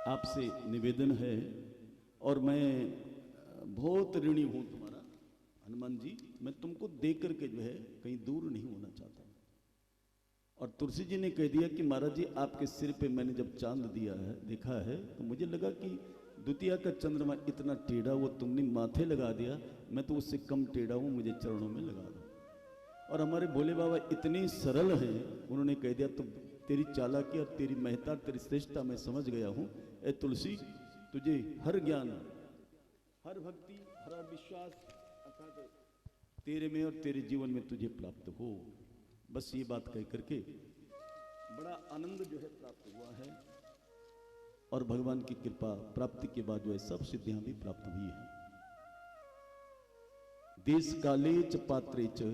आपसे निवेदन है और मैं बहुत ऋणी हूँ तुम्हारा हनुमान जी, मैं तुमको देख करके जो है कहीं दूर नहीं होना चाहता। और तुलसी जी ने कह दिया कि महाराज जी आपके सिर पे मैंने जब चांद दिया है देखा है तो मुझे लगा कि द्वितीया का चंद्रमा इतना टेढ़ा वो तुमने माथे लगा दिया, मैं तो उससे कम टेढ़ा हूँ, मुझे चरणों में लगा दो। और हमारे भोले बाबा इतने सरल हैं, उन्होंने कह दिया तो तेरी चालाकी और तेरी महत्ता तेरी श्रेष्ठता मैं समझ गया हूँ। ए तुलसी, तुझे हर ज्ञान हर भक्ति हर विश्वास अर्थात तेरे में और तेरे जीवन में तुझे प्राप्त हो। बस ये बात कह करके बड़ा आनंद जो है प्राप्त हुआ है और भगवान की कृपा प्राप्ति के बाद जो है सब सिद्धियां भी प्राप्त हुई है। देश काले च पात्रे च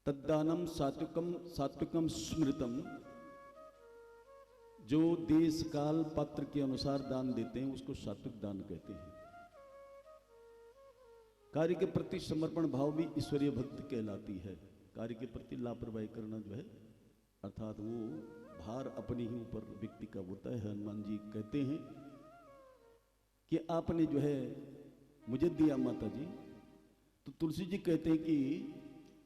तद्दानम सात्विकम सात्विकम स्मृतम। जो देश काल पात्र के अनुसार दान देते हैं उसको सात्विक दान कहते हैं। कार्य के प्रति समर्पण भाव भी ईश्वरीय भक्ति कहलाती है। कार्य के प्रति लापरवाही करना जो है अर्थात वो भार अपने ही ऊपर व्यक्ति का होता है। हनुमान जी कहते हैं कि आपने जो है मुझे दिया माता जी, तो तुलसी जी कहते हैं कि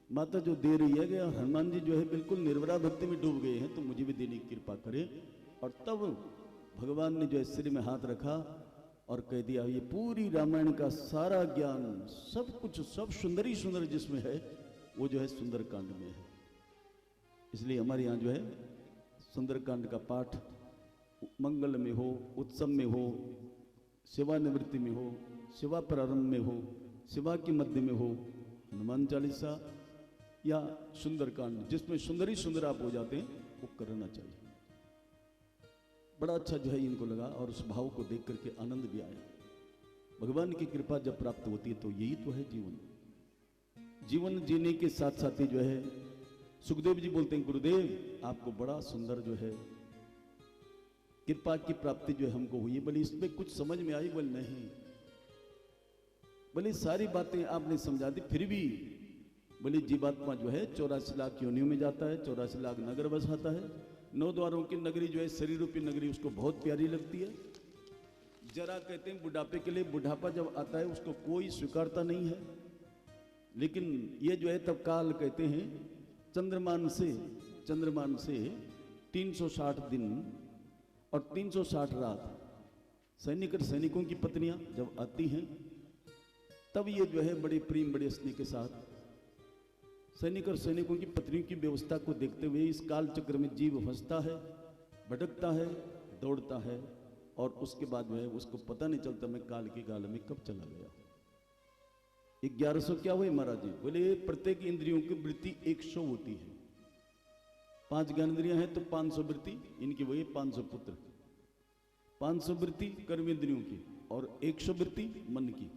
माता जो दे रही है और हनुमान जी जो है बिल्कुल निर्वरा भक्ति में डूब गए हैं, तो मुझे भी देने की कृपा करें। और तब भगवान ने जो है सिर में हाथ रखा और कह दिया ये पूरी रामायण का सारा ज्ञान सब कुछ सब सुंदरी सुंदर जिसमें है वो जो है सुंदरकांड में है। इसलिए हमारे यहाँ जो है सुंदरकांड का पाठ मंगल में हो, उत्सव में हो, सेवानिवृत्ति में हो, सेवा प्रारंभ में हो, सेवा के मध्य में हो, हनुमान चालीसा या सुंदरकांड जिसमें सुंदरी सुंदर आप हो जाते हैं वो करना चाहिए। बड़ा अच्छा जो है इनको लगा और उस भाव को देख करके आनंद भी आया। भगवान की कृपा जब प्राप्त होती है तो यही तो है जीवन। जीवन जीने के साथ साथ ही जो है सुखदेव जी बोलते हैं गुरुदेव आपको बड़ा सुंदर जो है कृपा की प्राप्ति जो है हमको हुई, बोले इसमें कुछ समझ में आई? बोले नहीं, बोले सारी बातें आपने समझा दी, फिर भी बोले जीवात्मा जो है 84 लाख योनियों में जाता है, 84 लाख नगर बसाता है, 9 द्वारों की नगरी जो है शरीर रूपी नगरी उसको बहुत प्यारी लगती है। जरा कहते हैं बुढ़ापे के लिए, बुढ़ापा जब आता है उसको कोई स्वीकारता नहीं है, लेकिन ये जो है तब काल कहते हैं चंद्रमान से 360 दिन और 360 रात सैनिक और सैनिकों की पत्नियां जब आती हैं तब ये जो है बड़े प्रेम बड़े स्नेह के साथ सैनिक और सैनिकों की पत्नियों की व्यवस्था को देखते हुए इस काल चक्र में जीव फंसता है, भटकता है, दौड़ता है और उसके बाद जो है उसको पता नहीं चलता मैं काल के गाल में कब चला गया। 1100 क्या हुए महाराज जी? बोले प्रत्येक इंद्रियों की वृत्ति 100 होती है। 5 ज्ञानेंद्रियां हैं तो 500 वृत्ति इनकी वही 500 पुत्र, 500 वृत्ति कर्म इंद्रियों की और 100 वृत्ति मन की,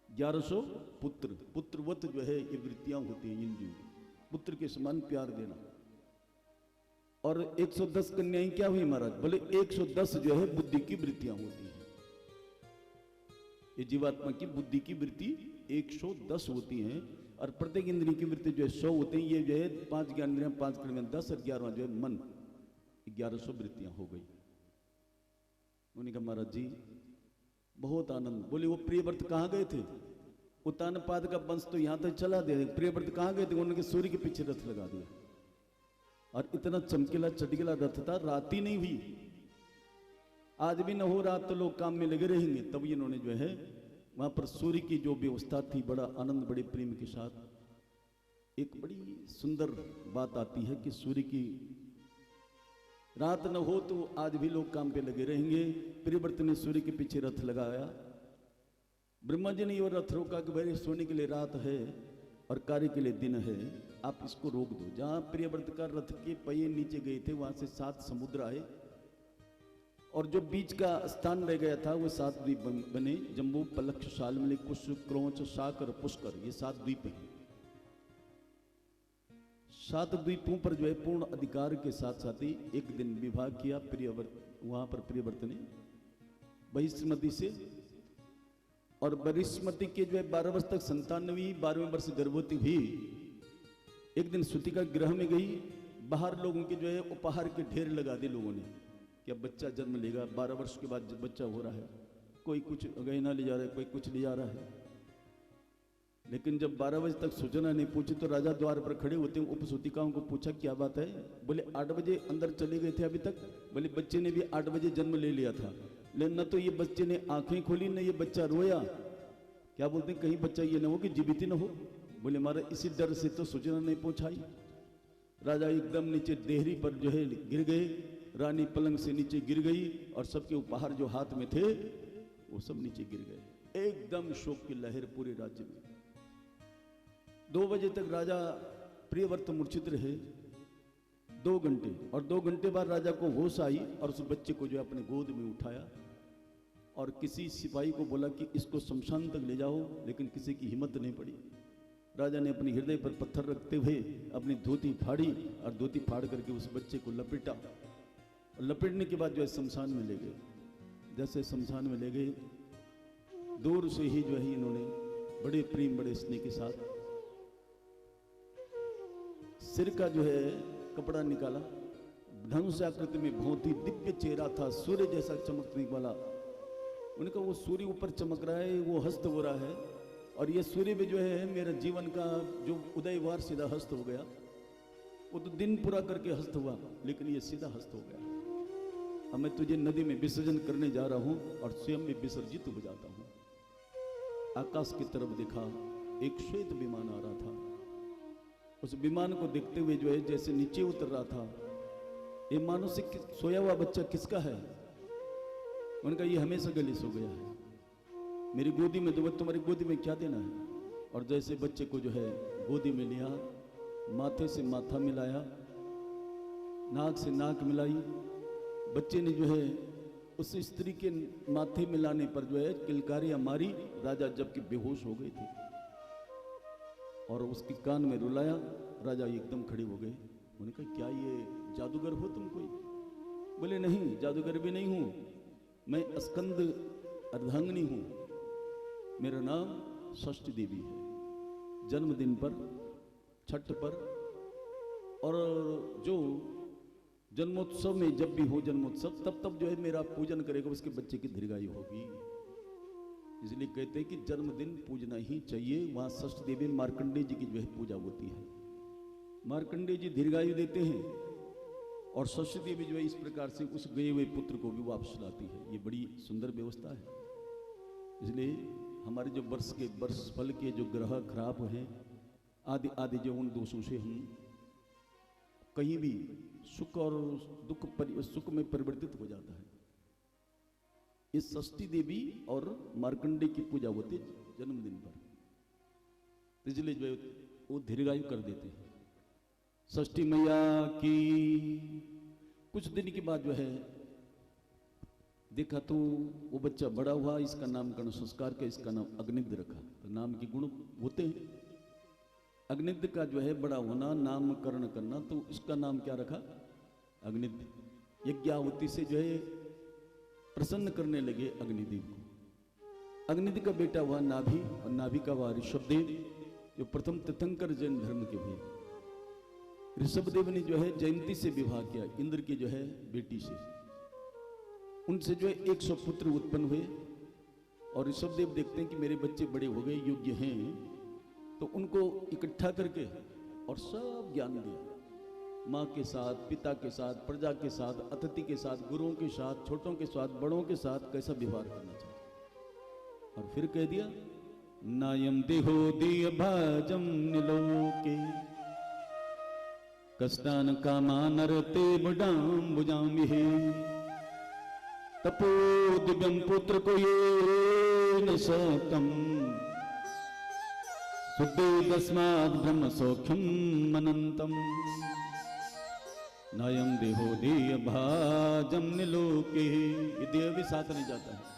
1100 पुत्र। पुत्रवत जो है ये वृत्तियां होती हैं इंद्रियों की, पुत्र के समान प्यार देना। और 110 कन्याएं क्या हुई महाराज? बोले 110 जो है बुद्धि की वृत्तियां होती हैं। ये जीवात्मा की बुद्धि की वृत्ति 110 होती हैं और प्रत्येक इंद्रिय की वृत्ति जो है 100 होती हैं। ये जो है 5 ज्ञानेंद्रियां 5 कर्म 10 और 11वां जो है मन, 1100 वृत्तियां हो गई। उन्होंने कहा महाराज जी बहुत आनंद। बोले वो प्रियव्रत कहाँ गए थे? उत्तानपाद का वंश तो यहाँ तक चला दे, प्रियव्रत कहाँ गए थे? उन्होंने सूर्य के पीछे रथ लगा दिया और इतना चमकीला चटकीला रथ था, रात ही नहीं हुई। आज भी न हो रात तो लोग काम में लगे रहेंगे। तब इन्होंने जो है वहां पर सूर्य की जो व्यवस्था थी बड़ा आनंद बड़े प्रेम के साथ। एक बड़ी सुंदर बात आती है कि सूर्य की रात न हो तो आज भी लोग काम पे लगे रहेंगे। प्रियव्रत ने सूर्य के पीछे रथ लगाया। ब्रह्मा जी ने वो रथ रोका कि भाई सोने के लिए रात है और कार्य के लिए दिन है, आप इसको रोक दो। जहां प्रियव्रत का रथ के पहिए नीचे गए थे वहां से 7 समुद्र आए और जो बीच का स्थान रह गया था वो 7 द्वीप बने। जम्बू, पलक्ष, शालमली, कुश, क्रोच, शाक और पुष्कर, ये 7 द्वीप हैं। 7 द्वीपों पर जो है पूर्ण अधिकार के साथ साथ ही एक दिन विवाह किया प्रियव्रत। वहां पर प्रियव्रत ने बहिष्मति से और बरिष्मति के जो है 12 वर्ष तक संतान हुई, 12वें वर्ष गर्भवती हुई। एक दिन सुतिका गृह में गई, बाहर लोगों के जो है उपहार के ढेर लगा दिए लोगों ने कि अब बच्चा जन्म लेगा, 12 वर्ष के बाद जब बच्चा हो रहा है, कोई कुछ गहना ले जा रहा है, कोई कुछ ले जा रहा है। लेकिन जब 12 बजे तक सूचना नहीं पूछी तो राजा द्वार पर खड़े होते हैं, उपसूतिकाओं को पूछा क्या बात है। बोले 8 बजे अंदर चले गए थे अभी तक। बोले बच्चे ने भी 8 बजे जन्म ले लिया था, लेकिन न तो ये बच्चे ने आंखें खोली न ये बच्चा रोया। क्या बोलते हैं, कहीं बच्चा ये ना हो कि जीवित ही ना हो। बोले महाराज इसी डर से तो सूचना नहीं पहुंचाई। राजा एकदम नीचे देहरी पर जो है गिर गए, रानी पलंग से नीचे गिर गई और सबके उपहार जो हाथ में थे वो सब नीचे गिर गए। एकदम शोक की लहर पूरे राज्य में। 2 बजे तक राजा प्रियव्रत मूर्छित रहे, 2 घंटे, और 2 घंटे बाद राजा को होश आई और उस बच्चे को जो है अपने गोद में उठाया और किसी सिपाही को बोला कि इसको शमशान तक ले जाओ, लेकिन किसी की हिम्मत नहीं पड़ी। राजा ने अपने हृदय पर पत्थर रखते हुए अपनी धोती फाड़ी और धोती फाड़ करके उस बच्चे को लपेटा, और लपेटने के बाद जो है शमशान में ले गए। जैसे शमशान में ले गए, दूर से ही जो है इन्होंने बड़े प्रेम बड़े स्नेह के साथ सिर का जो है कपड़ा निकाला, धनुष आकृति में बहुत ही दिव्य चेहरा था, सूर्य जैसा चमकने वाला। उनका वो सूर्य ऊपर चमक रहा है, वो हस्त हो रहा है, और ये सूर्य भी जो है मेरा जीवन का जो उदय हुआ सीधा हस्त हो गया। वो तो दिन पूरा करके हस्त हुआ, लेकिन ये सीधा हस्त हो गया। अब मैं तुझे नदी में विसर्जन करने जा रहा हूं और स्वयं में विसर्जित हो जाता हूं। आकाश की तरफ देखा, एक श्वेत विमान आ रहा था। उस विमान को देखते हुए जो है जैसे नीचे उतर रहा था, ये मानो से सोया हुआ बच्चा किसका है। उनका ये हमेशा गले सो गया है, मेरी गोदी में, तो तुम्हारी गोदी में क्या देना है। और जैसे बच्चे को जो है गोदी में लिया, माथे से माथा मिलाया, नाक से नाक मिलाई, बच्चे ने जो है उस स्त्री के माथे मिलाने पर जो है किलकारियां मारी। राजा जबकि बेहोश हो गए थे, और उसके कान में रुलाया। राजा एकदम खड़े हो गए। उन्होंने कहा क्या ये जादूगर हो तुम कोई? बोले नहीं, जादूगर भी नहीं हूं, मैं स्कंद अर्धांगिनी हूं, मेरा नाम षष्ठी देवी है। जन्मदिन पर, छठ पर, और जो जन्मोत्सव में जब भी हो जन्मोत्सव, तब जो है मेरा पूजन करेगा, उसके बच्चे की दीर्घायु होगी। इसलिए कहते हैं कि जन्मदिन पूजना ही चाहिए। वहां षष्ठी देवी मार्कंडेय जी की जो है पूजा होती है। मार्कंडेय जी दीर्घायु देते हैं, और षष्ठी देवी जो है इस प्रकार से उस गए हुए पुत्र को भी वापस लाती है। ये बड़ी सुंदर व्यवस्था है। इसलिए हमारे जो वर्ष फल के जो ग्रह खराब हैं, आदि आदि जो उन दोषों से हम कहीं भी सुख और दुख सुख में परिवर्तित हो जाता है। इस षष्ठी देवी और मार्कंडेय की पूजा होती है जन्मदिन पर। इसलिए जो वो दीर्घायु कर देते हैं। षष्ठी मैया की कुछ दिन के बाद जो है देखा तो वो बच्चा बड़ा हुआ, इसका नामकरण संस्कार का, इसका नाम अग्निद रखा। तो नाम के गुण होते हैं। अग्निद का जो है बड़ा होना, नामकरण करना, तो इसका नाम क्या रखा? अग्निद। यज्ञाहुति से जो है प्रसन्न करने लगे अग्निदेव को। अग्निदेव का बेटा हुआ नाभि, और नाभि का हुआ ऋषभदेव, जो प्रथम तीर्थंकर जैन धर्म के हुए। ऋषभदेव ने जो है जयंती से विवाह किया, इंद्र की जो है बेटी से। उनसे जो है 100 पुत्र उत्पन्न हुए। और ऋषभदेव देखते हैं कि मेरे बच्चे बड़े हो गए, योग्य हैं, तो उनको इकट्ठा करके और सब ज्ञान दिया। माँ के साथ, पिता के साथ, प्रजा के साथ, अतिथि के साथ, गुरुओं के साथ, छोटों के साथ, बड़ों के साथ कैसा व्यवहार करना चाहिए। और फिर कह दिया, नायम देहो दीय भाजम निलोके कष्टान कामानरते बुडाम बुजामिहे तपो दिव्यम पुत्र को ये न सतम सुते तस्माद् ब्रह्म सौख्यम अनंतम नायम देहो देय भाजम निलोके। ये देह भी साथ नहीं जाता है।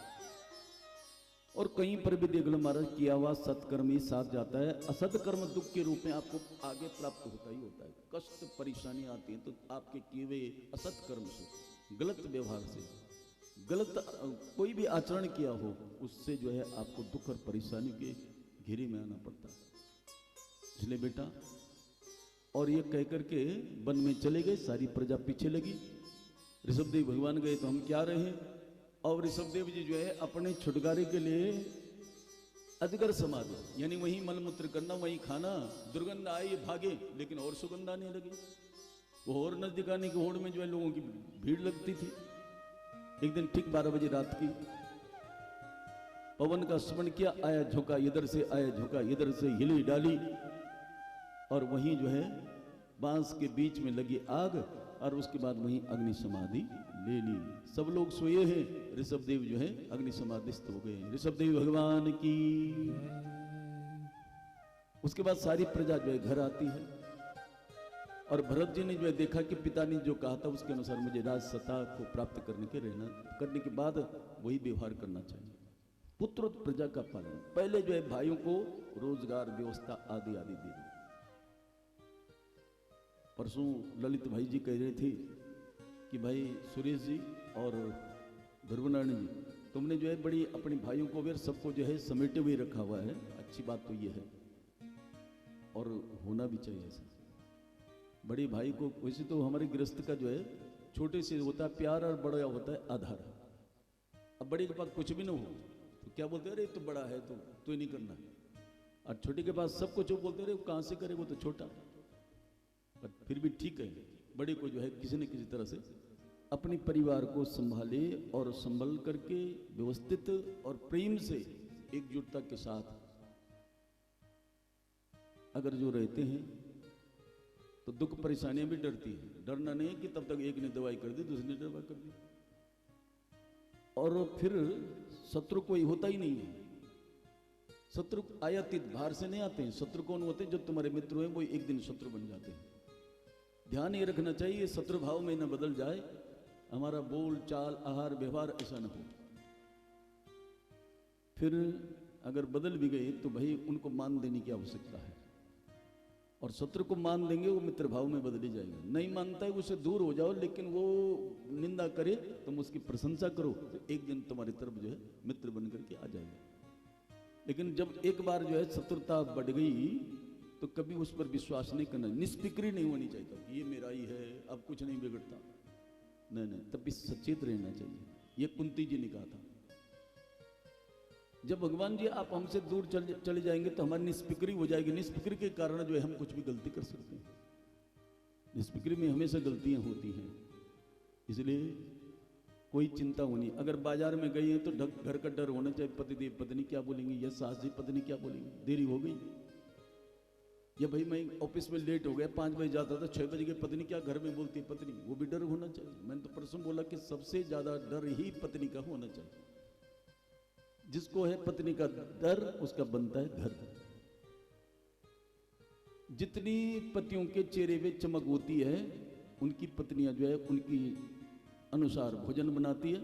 और कहीं पर भी देख लो महाराज, किया हुआ सत्कर्म ही साथ जाता है। असत्कर्म दुख के रूप में आपको आगे प्राप्त होता ही होता है। कष्ट परेशानी आती है तो आपके किए हुए असत्कर्म से, गलत व्यवहार से, गलत कोई भी आचरण किया हो, उससे जो है आपको दुख और परेशानी के घेरे में आना पड़ता है। इसलिए बेटा, और ये कह करके वन में चले गए, सारी प्रजा पीछे लगी। ऋषभदेव भगवान गए तो हम क्या रहे, और ऋषभदेव जी जो है अपने छुटकारे के लिए अजगर समाधि, यानी वहीं मलमूत्र करना, वहीं खाना, दुर्गंध आए भागे, लेकिन और सुगंध आने लगी। वो और नजदीक आने की होड़ में जो है लोगों की भीड़ लगती थी। एक दिन ठीक 12 बजे रात की पवन का स्मरण किया, आया झोंका इधर से, आया झोंका इधर से, हिली डाली, और वहीं जो है बांस के बीच में लगी आग, और उसके बाद वहीं अग्नि समाधि ले ली। सब लोग सोए हैं, ऋषभदेव जो है अग्नि समाधिस्थ हो गए। ऋषभदेव भगवान की। उसके बाद सारी प्रजा जो है घर आती है, और भरत जी ने जो है देखा कि पिता ने जो कहा था उसके अनुसार मुझे राज सत्ता को प्राप्त करने के बाद वही व्यवहार करना चाहिए। पुत्र प्रजा का पालन, पहले जो है भाइयों को रोजगार व्यवस्था आदि आदि दे दी। परसों ललित भाई जी कह रहे थे कि भाई सुरेश जी और ध्रुवनारायण जी, तुमने जो है बड़ी अपने भाइयों को भी सबको जो है समेटे हुए रखा हुआ है। अच्छी बात तो ये है, और होना भी चाहिए ऐसा। बड़े भाई को, वैसे तो हमारे गृहस्थ का जो है छोटे से होता है प्यार, और बड़ा होता है आधार। अब बड़े के पास कुछ भी ना हो तो क्या बोलते हैं, अरे तो बड़ा है तो ही नहीं करना, और छोटे के पास सब कुछ हो बोलते हैं, अरे कहाँ से करे, वो तो छोटा। पर फिर भी ठीक है, बड़े को जो है किसी न किसी तरह से अपने परिवार को संभाले, और संभल करके व्यवस्थित और प्रेम से एकजुटता के साथ अगर जो रहते हैं तो दुख परेशानियां भी डरती है। डरना नहीं कि तब तक एक ने दवाई कर दी, दूसरे ने दवाई कर दी, और फिर शत्रु कोई होता ही नहीं है। शत्रु आयातित बाहर से नहीं आते हैं। शत्रु कौन होते हैं, जो तुम्हारे मित्र हैं वो एक दिन शत्रु बन जाते हैं। ध्यान ये रखना चाहिए शत्रु भाव में न बदल जाए हमारा बोल चाल आहार व्यवहार, ऐसा न हो। फिर अगर बदल भी गए तो भाई उनको मान देने की आवश्यकता है, और शत्रु को मान देंगे वो मित्र भाव में बदल ही जाएगा। नहीं मानता है उससे दूर हो जाओ, लेकिन वो निंदा करे तुम उसकी प्रशंसा करो तो एक दिन तुम्हारी तरफ जो है मित्र बन करके आ जाएगा। लेकिन जब एक बार जो है शत्रुता बढ़ गई तो कभी उस पर विश्वास नहीं करना, निष्फिक्री नहीं होनी चाहिए कि ये मेरा ही है अब कुछ नहीं बिगड़ता। नहीं, तब भी सचेत रहना चाहिए। ये कुंती जी ने कहा था, जब भगवान जी आप हमसे दूर चले जाएंगे तो हमारी निष्फिक्री हो जाएगी। निष्फिक्री के कारण जो है हम कुछ भी गलती कर सकते हैं। निष्फिक्री में हमेशा गलतियां होती हैं, इसलिए कोई चिंता होनी। अगर बाजार में गई है तो घर का डर होना चाहिए, पतिदेव पत्नी क्या बोलेंगे, या सास जी पत्नी क्या बोलेंगे, देरी हो गई, या भाई मैं ऑफिस में लेट हो गया, 5 बजे जाता था 6 बजे की, पत्नी क्या घर में बोलती है पत्नी, वो भी डर होना चाहिए। मैंने तो परसों बोला कि सबसे ज्यादा डर ही पत्नी का होना चाहिए। जिसको है पत्नी का डर उसका बनता है घर। जितनी पतियों के चेहरे में चमक होती है उनकी पत्नियां जो है उनकी अनुसार भोजन बनाती है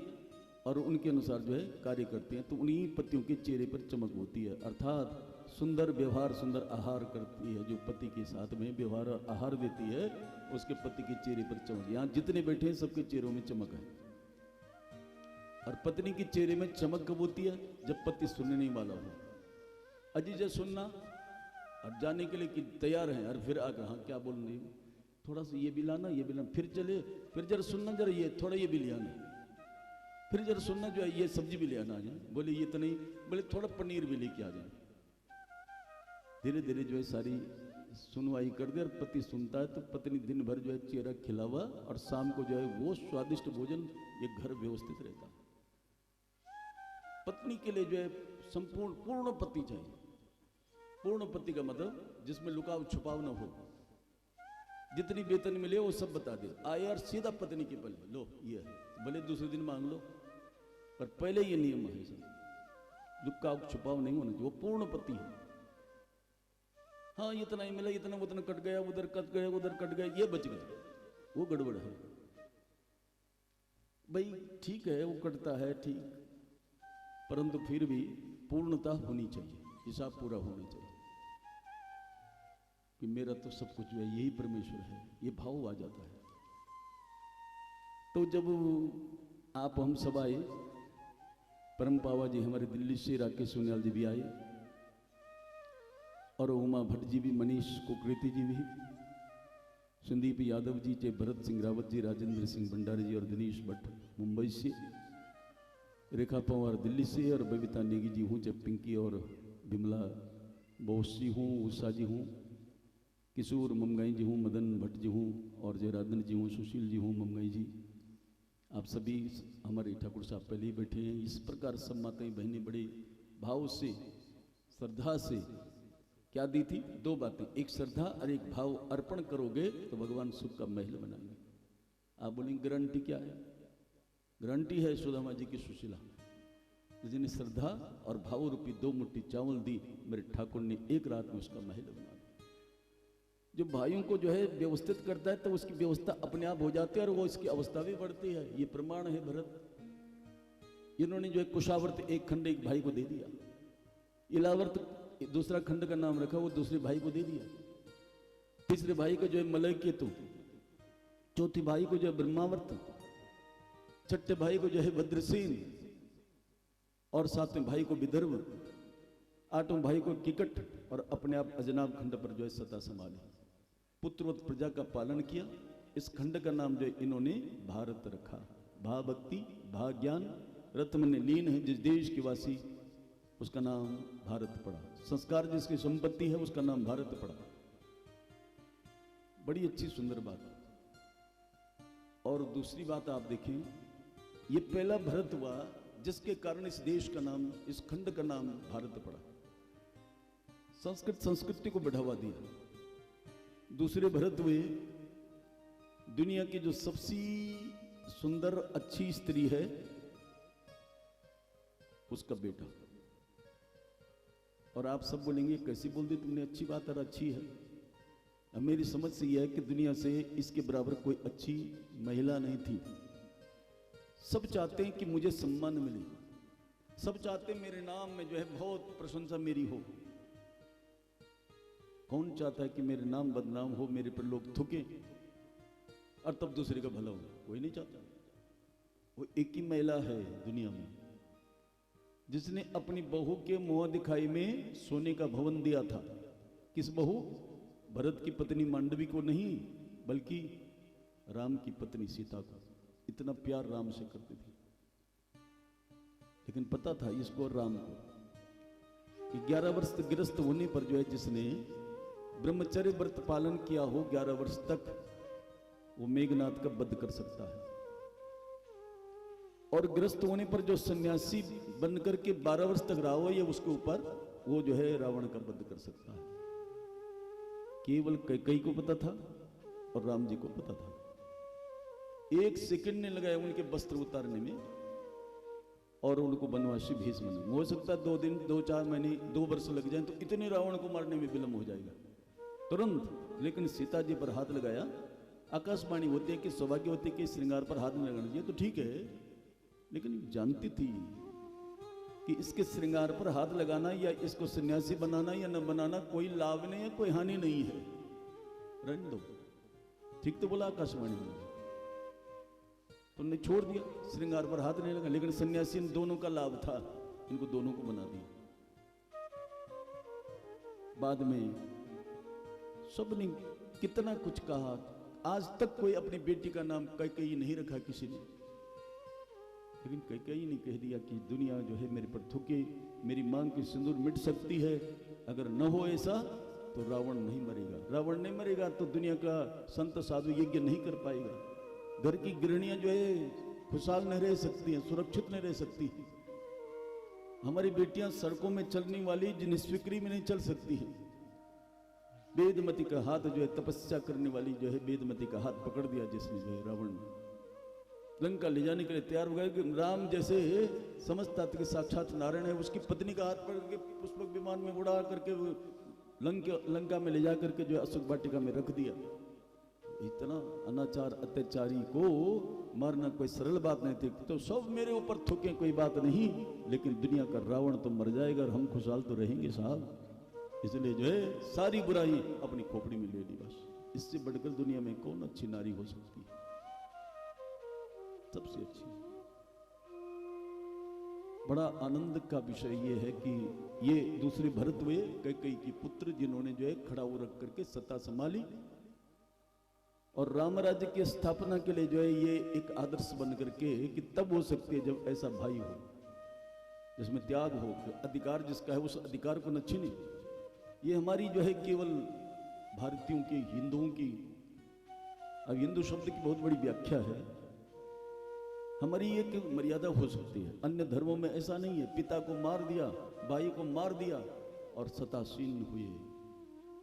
और उनके अनुसार जो है कार्य करती हैं, तो उन्हीं पतियों के चेहरे पर चमक होती है। अर्थात सुंदर व्यवहार सुंदर आहार करती है, जो पति के साथ में व्यवहार और आहार देती है उसके पति के चेहरे पर चमक। यहाँ जितने बैठे हैं सबके चेहरों में चमक है। और पत्नी के चेहरे में चमक कब होती है, जब पति सुनने नहीं वाला हो। अजीजा सुनना और जाने के लिए कि तैयार हैं, और फिर आकर हाँ क्या बोल रही हूँ, थोड़ा सा ये भी लाना ये भी लाना, फिर चले, फिर जरा सुनना, जरा ये थोड़ा ये भी ले आना, फिर जरा सुनना जो है ये सब्जी भी ले आना आ जाए, बोले ये तो नहीं, बोले थोड़ा पनीर भी लेके आ जाए। धीरे धीरे जो है सारी सुनवाई कर दे, और पति सुनता है तो पत्नी दिन भर जो है चेहरा खिला हुआ, और शाम को जो है वो स्वादिष्ट भोजन, ये घर व्यवस्थित रहता है। पत्नी के लिए जो है संपूर्ण पूर्ण पति चाहिए। पूर्ण पति का मतलब जिसमें लुकाव छुपाव न हो, जितनी वेतन मिले वो सब बता दे, आए और सीधा पत्नी के पल्ले लो ये है, भले दूसरे दिन मांग लो, पर पहले ये नियम है सब, लुकाव छुपाव नहीं होना चाहिए। वो पूर्ण पति है। हाँ इतना ही मिला, इतना उतना कट गया, उधर कट गया उधर कट गया, ये बच गया, वो गड़बड़ है भाई। ठीक है वो कटता है ठीक, परंतु फिर भी पूर्णता होनी चाहिए, हिसाब पूरा होना चाहिए कि मेरा तो सब कुछ जो है यही परमेश्वर है, ये भाव आ जाता है। तो जब आप हम सब आए, परम पावा जी हमारे दिल्ली से राकेश सोनियाल जी भी आए, और उमा भट्ट जी भी, मनीष कुकरेती जी भी, संदीप यादव जी, चे भरत सिंह रावत जी, राजेंद्र सिंह भंडारी जी और दिनेश भट्ट मुंबई से, रेखा पवार दिल्ली से, और बबीता नेगी जी हूँ, जब पिंकी और बिमला बोस जी हूँ, उषा जी हूँ, किशोर ममगाई जी हूँ, मदन भट्ट जी हूँ, और जयराधन जी हूँ, सुशील जी हूँ, ममगाई जी। आप सभी हमारे ठाकुर साहब पहले ही बैठे हैं। इस प्रकार सब माताएं बहनें बड़े भाव से, श्रद्धा से क्या दी थी? दो बातें, एक श्रद्धा और एक भाव। अर्पण करोगे तो भगवान सुख का महल बनाएंगे। आप बोलेंगे गारंटी क्या है? गारंटी है सुदामा जी की सुशीला, जिन्हें श्रद्धा और भाव रूपी 2 मुट्ठी चावल दी, मेरे ठाकुर ने एक रात में उसका महल बना दिया। जो भाइयों को जो है व्यवस्थित करता है तो उसकी व्यवस्था अपने आप हो जाती है और वो इसकी अवस्था भी बढ़ती है। ये प्रमाण है भरत। इन्होंने जो है कुशावर्त एक खंड एक भाई को दे दिया, इलावर्त दूसरा खंड का नाम रखा, वो दूसरे भाई को दे दिया, तीसरे भाई को जो है मलय केतु, चौथी भाई को जो है ब्रह्मावर्त, छठे भाई को जो है भद्रसेन, और सातवें भाई को विदर्भ, आठवें भाई को किकट, और अपने आप अजनाब खंड पर जो है सत्ता संभाली, पुत्रवत प्रजा का पालन किया। इस खंड का नाम जो है इन्होंने भारत रखा। भा भक्ति भा ज्ञान रत्न में लीन है जिस देश के वासी, उसका नाम भारत पड़ा। संस्कार जिसकी संपत्ति है उसका नाम भारत पड़ा। बड़ी अच्छी सुंदर बात। और दूसरी बात आप देखें, ये पहला भरत हुआ जिसके कारण इस देश का नाम, इस खंड का नाम भारत पड़ा। संस्कृत संस्कृति को बढ़ावा दिया। दूसरे भरत हुए दुनिया की जो सबसे सुंदर अच्छी स्त्री है उसका बेटा। और आप सब बोलेंगे कैसी बोल दी तुमने, अच्छी बात है, अच्छी है। अब मेरी समझ से यह है कि दुनिया से इसके बराबर कोई अच्छी महिला नहीं थी। सब चाहते हैं कि मुझे सम्मान मिले, सब चाहते हैं मेरे नाम में जो है बहुत प्रशंसा मेरी हो। कौन चाहता है कि मेरे नाम बदनाम हो, मेरे पर लोग थूके और तब दूसरे का भला हो? कोई नहीं चाहता। वो एक ही महिला है दुनिया में जिसने अपनी बहू के मुंह दिखाई में सोने का भवन दिया था। किस बहू? भरत की पत्नी मांडवी को नहीं, बल्कि राम की पत्नी सीता को। इतना प्यार राम से करती थी। लेकिन पता था इसको, राम को, कि 11 वर्ष गृहस्थ होने पर जो है जिसने ब्रह्मचर्य व्रत पालन किया हो 11 वर्ष तक, वो मेघनाथ का वध कर सकता है। और गृहस्थ होने पर जो सन्यासी बनकर के 12 वर्ष तक रहा हो, ये उसके ऊपर वो जो है रावण का वध कर सकता है। केवल कैकेयी को पता था और राम जी को पता था। 1 सेकंड ने लगाया उनके वस्त्र उतारने में और उनको वनवासी भेष बना। हो सकता है 2 दिन 2-4 महीने 2 वर्ष लग जाए, तो इतने रावण को मारने में विलंब हो जाएगा तुरंत। लेकिन सीता जी पर हाथ लगाया। आकाशवाणी होती है कि सौभाग्यवती के श्रृंगार पर हाथ नहीं लगाना चाहिए, तो ठीक है, लेकिन जानती थी कि इसके श्रृंगार पर हाथ लगाना या इसको सन्यासी बनाना या न बनाना कोई लाभ नहीं है, कोई हानि नहीं है, रहने दो। ठीक तो बोला आकाशवाणी में, तुमने छोड़ दिया, श्रृंगार पर हाथ नहीं लगा। लेकिन सन्यासी इन दोनों का लाभ था, इनको दोनों को बना दिया। बाद में सबने कितना कुछ कहा, आज तक कोई अपनी बेटी का नाम कैकेयी नहीं रखा किसी ने। लेकिन कैकेयी ने कह दिया कि दुनिया जो है मेरे पर थूके, मेरी मांग की सिंदूर मिट सकती है, अगर न हो ऐसा तो रावण नहीं मरेगा। रावण नहीं मरेगा तो दुनिया का संत साधु यज्ञ नहीं कर पाएगा। घर की गृहणियां जो है खुशहाल नहीं रह सकती हैं, सुरक्षित नहीं रह सकती। हमारी बेटियां सड़कों में चलने वाली निष्फिक्री में नहीं चल सकती हैं। वेदमती का हाथ जो है, तपस्या करने वाली जो है वेदमती का हाथ पकड़ दिया जिसने, जो है रावण लंका ले जाने के लिए तैयार हो गया। कि राम जैसे समझता था कि साक्षात नारायण है, उसकी पत्नी का हाथ पकड़ के पुष्पक विमान में उड़ा करके लंका में ले जा करके जो अशोक वाटिका में रख दिया। इतना अनाचार अत्याचारी को मारना कोई सरल बात नहीं थी। तो सब मेरे ऊपर थूके कोई बात नहीं, लेकिन दुनिया का रावण तो मर जाएगा और हम खुशहाल तो रहेंगे साहब। इसलिए जो है सारी बुराई अपनी खोपड़ी में ले ली बस। इससे बढ़कर दुनिया में कौन अच्छी नारी हो सकती है? सबसे अच्छी। बड़ा आनंद का विषय ये है कि ये दूसरे भरत हुए कैकेयी की पुत्र, जिन्होंने जो है खड़ा हो रख करके सत्ता संभाली। और राम राज्य की स्थापना के लिए जो है ये एक आदर्श बन करके कि तब हो सकती है जब ऐसा भाई हो, जिसमें त्याग हो, अधिकार जिसका है उस अधिकार को न छीने। ये हमारी जो है केवल भारतीयों की, हिंदुओं की, अब हिंदू शब्द की बहुत बड़ी व्याख्या है, हमारी एक मर्यादा हो सकती है। अन्य धर्मों में ऐसा नहीं है, पिता को मार दिया, भाई को मार दिया और सतासीन हुए।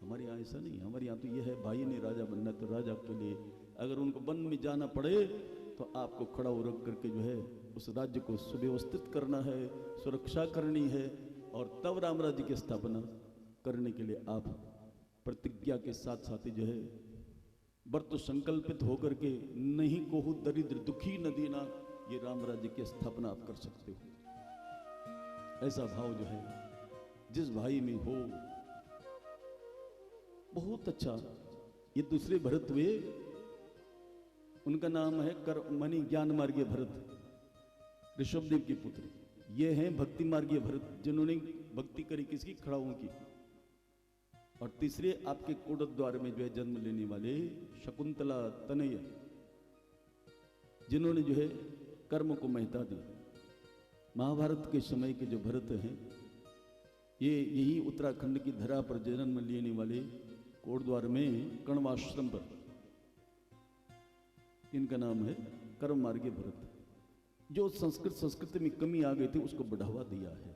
हमारे यहाँ ऐसा नहीं है। हमारे यहाँ तो यह है, भाई ने राजा बनना तो राजा के लिए अगर उनको वन में जाना पड़े तो आपको खड़ा हो रख करके जो है उस राज्य को सुव्यवस्थित करना है, सुरक्षा करनी है, और तब राम राज्य की स्थापना करने के लिए आप प्रतिज्ञा के साथ साथ जो है व्रत संकल्पित होकर के नहीं कोहू दरिद्र दुखी न दीना, ये राम राज्य की स्थापना आप कर सकते हो। ऐसा भाव जो है जिस भाई में हो, बहुत अच्छा। ये दूसरे भरत हुए, उनका नाम है कर्मणि ज्ञान मार्गीय भरत, ऋषभदेव के पुत्र। ये हैं भक्ति मार्गीय भरत, जिन्होंने भक्ति करी किसकी? खड़ाओं की। और तीसरे आपके कोडत द्वार में जो है जन्म लेने वाले शकुंतला तनय, जिन्होंने जो है कर्म को महत्ता दी। महाभारत के समय के जो भरत हैं, ये यही उत्तराखंड की धरा पर जन्म लेने वाले कोटद्वार में कण्वाश्रम पर, इनका नाम है कर्म मार्गीय भरत। जो संस्कृति में कमी आ गई थी उसको बढ़ावा दिया है।